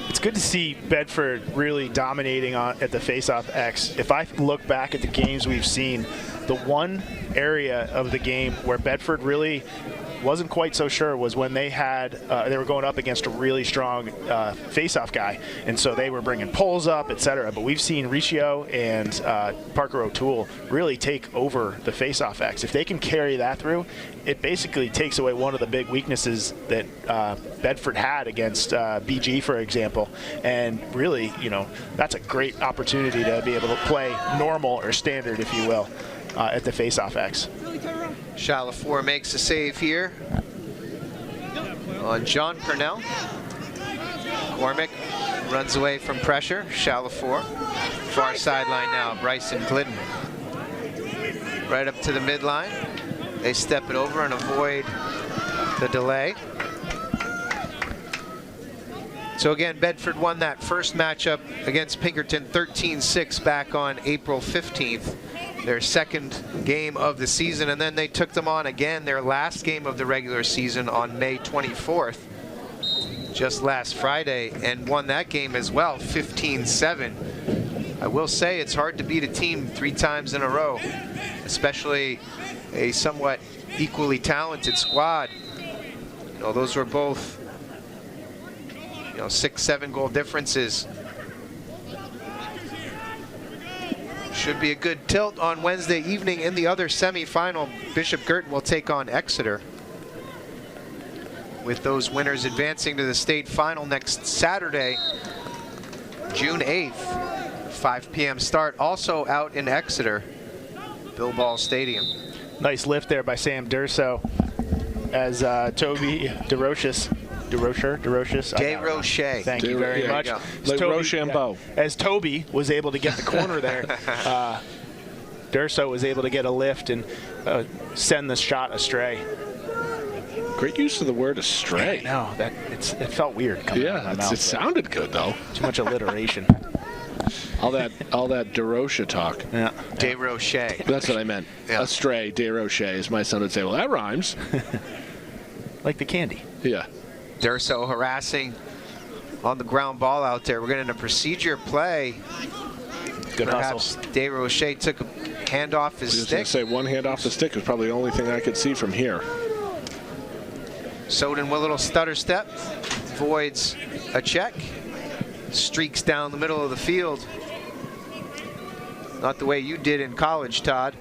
It's good to see Bedford really dominating at the face-off X. If I look back at the games we've seen, the one area of the game where Bedford really wasn't quite so sure was when they were going up against a really strong face-off guy, and so they were bringing poles up, etc. But we've seen Riccio and Parker O'Toole really take over the face-off X. If they can carry that through, it basically takes away one of the big weaknesses that Bedford had against BG, for example. And really, that's a great opportunity to be able to play normal or standard, if you will, at the face-off X. Chalafour makes a save here on John Purnell. Cormick runs away from pressure. Chalafour, far sideline now, Bryson Glidden. Right up to the midline. They step it over and avoid the delay. So again, Bedford won that first matchup against Pinkerton 13-6 back on April 15th. Their second game of the season, and then they took them on again their last game of the regular season on May 24th, just last Friday, and won that game as well, 15-7. I will say it's hard to beat a team 3 times in a row, especially a somewhat equally talented squad. Those were both 6-7 goal differences. Should be a good tilt on Wednesday evening in the other semifinal. Bishop Girton will take on Exeter, with those winners advancing to the state final next Saturday, June 8th, 5 p.m. start, also out in Exeter, Bill Ball Stadium. Nice lift there by Sam Durso as Toby DeRoches DeRoche. Thank you very much. Like Rochambeau. As Toby was able to get the corner there, Durso was able to get a lift and send the shot astray. Great use of the word astray. No, it felt weird coming out of my mouth. It sounded good though. Too much alliteration. all that DeRoche talk. Yeah. DeRoche. That's what I meant. Yeah. Astray, DeRoche, as my son would say. Well, that rhymes. Like the candy. Yeah. Durso harassing on the ground ball out there. We're getting a procedure play. Good Perhaps hustle. DeRoche took a hand off his I was stick. going to say one hand off the stick was probably the only thing I could see from here. Soden with a little stutter step, voids a check, streaks down the middle of the field. Not the way you did in college, Todd.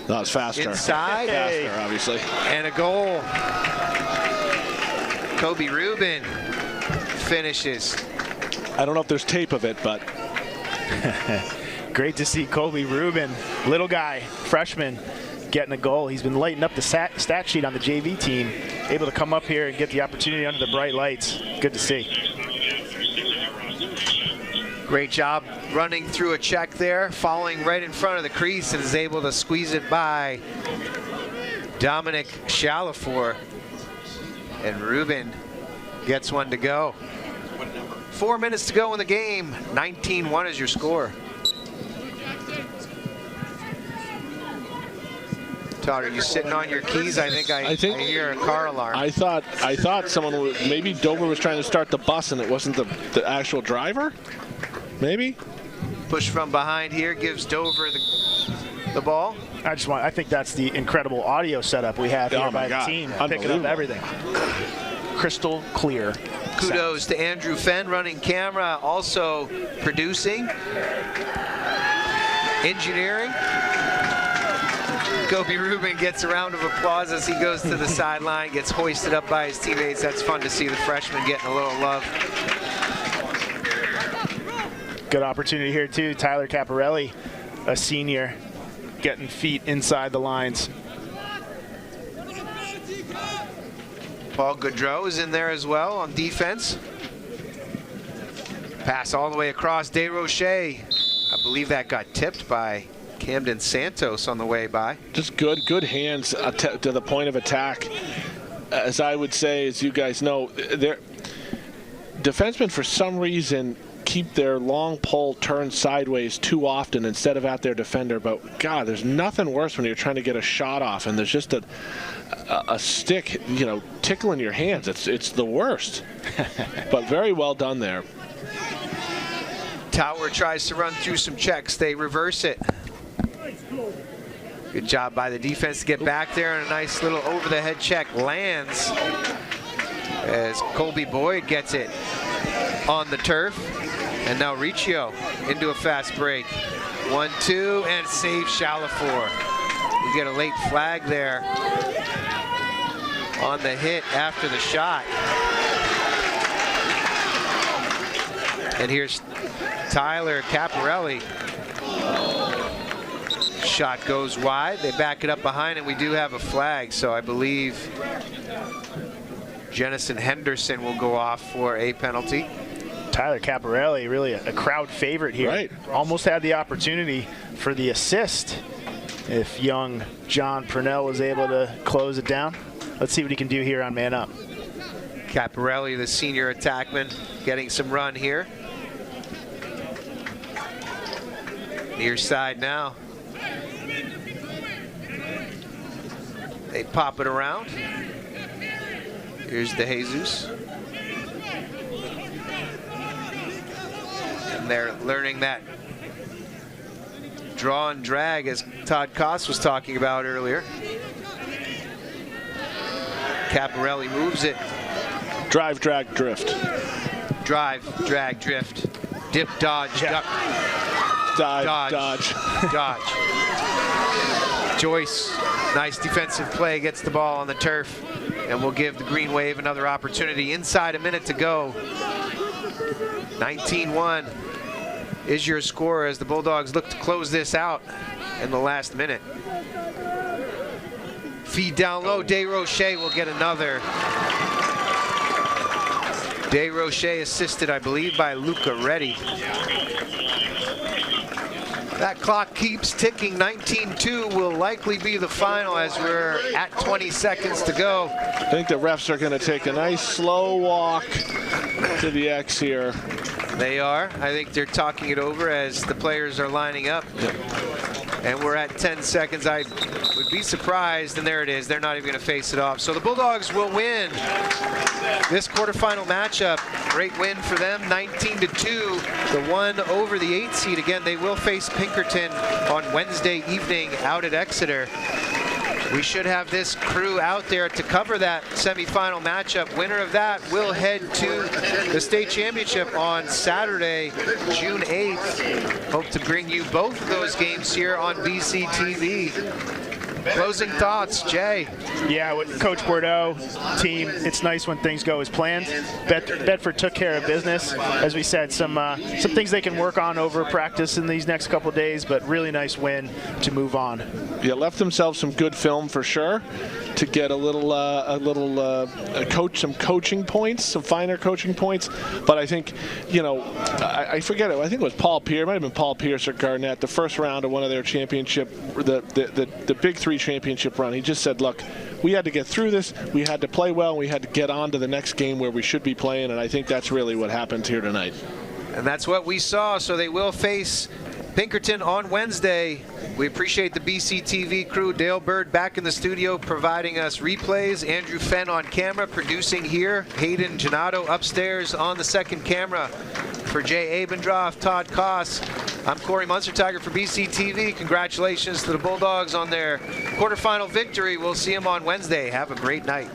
No, it's faster. Inside. Faster, obviously. And a goal. Kobe Rubin finishes. I don't know if there's tape of it, but Great to see Kobe Rubin, little guy, freshman, getting a goal. He's been lighting up the stat sheet on the JV team, able to come up here and get the opportunity under the bright lights. Good to see. Great job running through a check there, falling right in front of the crease, and is able to squeeze it by Dominic Chalafour. And Rubin gets one to go. 4 minutes to go in the game. 19-1 is your score. Todd, are you sitting on your keys? I think I hear a car alarm. I thought someone was, maybe Dover was trying to start the bus and it wasn't the actual driver. Maybe. Push from behind here gives Dover the ball. I think that's the incredible audio setup we have here by the team, picking up everything. Crystal clear. Kudos to Andrew Fenn running camera, also producing, engineering. Kobe Rubin gets a round of applause as he goes to the sideline, gets hoisted up by his teammates. That's fun to see the freshman getting a little love. Good opportunity here too. Tyler Caparelli, a senior, getting feet inside the lines. Paul Gaudreau is in there as well on defense. Pass all the way across. DeRoche. I believe that got tipped by Camden Santos on the way by. Just good hands to the point of attack. As I would say, as you guys know, defensemen for some reason keep their long pole turned sideways too often instead of at their defender. But God, there's nothing worse when you're trying to get a shot off and there's just a stick, tickling your hands. It's the worst. But very well done there. Tower tries to run through some checks. They reverse it. Good job by the defense to get back there, and a nice little over-the-head check lands as Colby Boyd gets it on the turf. And now Riccio into a fast break. 1-2, and save Chalafour. We get a late flag there on the hit after the shot. And here's Tyler Caparelli. Shot goes wide. They back it up behind, and we do have a flag. So I believe Jennison Henderson will go off for a penalty. Tyler Caparelli, really a crowd favorite here. Right. Almost had the opportunity for the assist if young John Purnell was able to close it down. Let's see what he can do here on man up. Caparelli, the senior attackman, getting some run here. Near side now. They pop it around. Here's De Jesus. And they're learning that draw and drag, as Todd Koss was talking about earlier. Caparelli moves it. Drive, drag, drift. Drive, drag, drift. Dip, dodge, duck. Dodge. Joyce, nice defensive play, gets the ball on the turf, and will give the Green Wave another opportunity. Inside a minute to go. 19-1 is your score as the Bulldogs look to close this out in the last minute. Feed down low, DeRoche will get another. DeRoche assisted, I believe, by Luca Reddy. That clock keeps ticking. 19-2 will likely be the final as we're at 20 seconds to go. I think the refs are going to take a nice slow walk to the X here. They are. I think they're talking it over as the players are lining up. Yep. And we're at 10 seconds. I would be surprised, and there it is. They're not even going to face it off. So the Bulldogs will win this quarterfinal matchup. Great win for them, 19-2. The one over the 8 seed. Again, they will face Pinkerton on Wednesday evening out at Exeter. We should have this crew out there to cover that semifinal matchup. Winner of that will head to the state championship on Saturday, June 8th. Hope to bring you both of those games here on BC TV. Closing thoughts, Jay. Yeah, with Coach Bordeaux team, it's nice when things go as planned. Bedford took care of business. As we said, some things they can work on over practice in these next couple days, but really nice win to move on. Yeah, left themselves some good film for sure to get some coaching points, some finer coaching points. But I think, I forget it. I think it was Paul Pierce. It might have been Paul Pierce or Garnett. The first round of one of their championship, the Big Three championship run. He just said, look, we had to get through this. We had to play well. And we had to get on to the next game where we should be playing. And I think that's really what happens here tonight. And that's what we saw. So they will face Pinkerton on Wednesday. We appreciate the BC TV crew. Dale Bird back in the studio providing us replays. Andrew Fenn on camera producing here. Hayden Gennaro upstairs on the second camera. For Jay Abendroff, Todd Koss, I'm Corey Munstertiger for BC TV. Congratulations to the Bulldogs on their quarterfinal victory. We'll see them on Wednesday. Have a great night.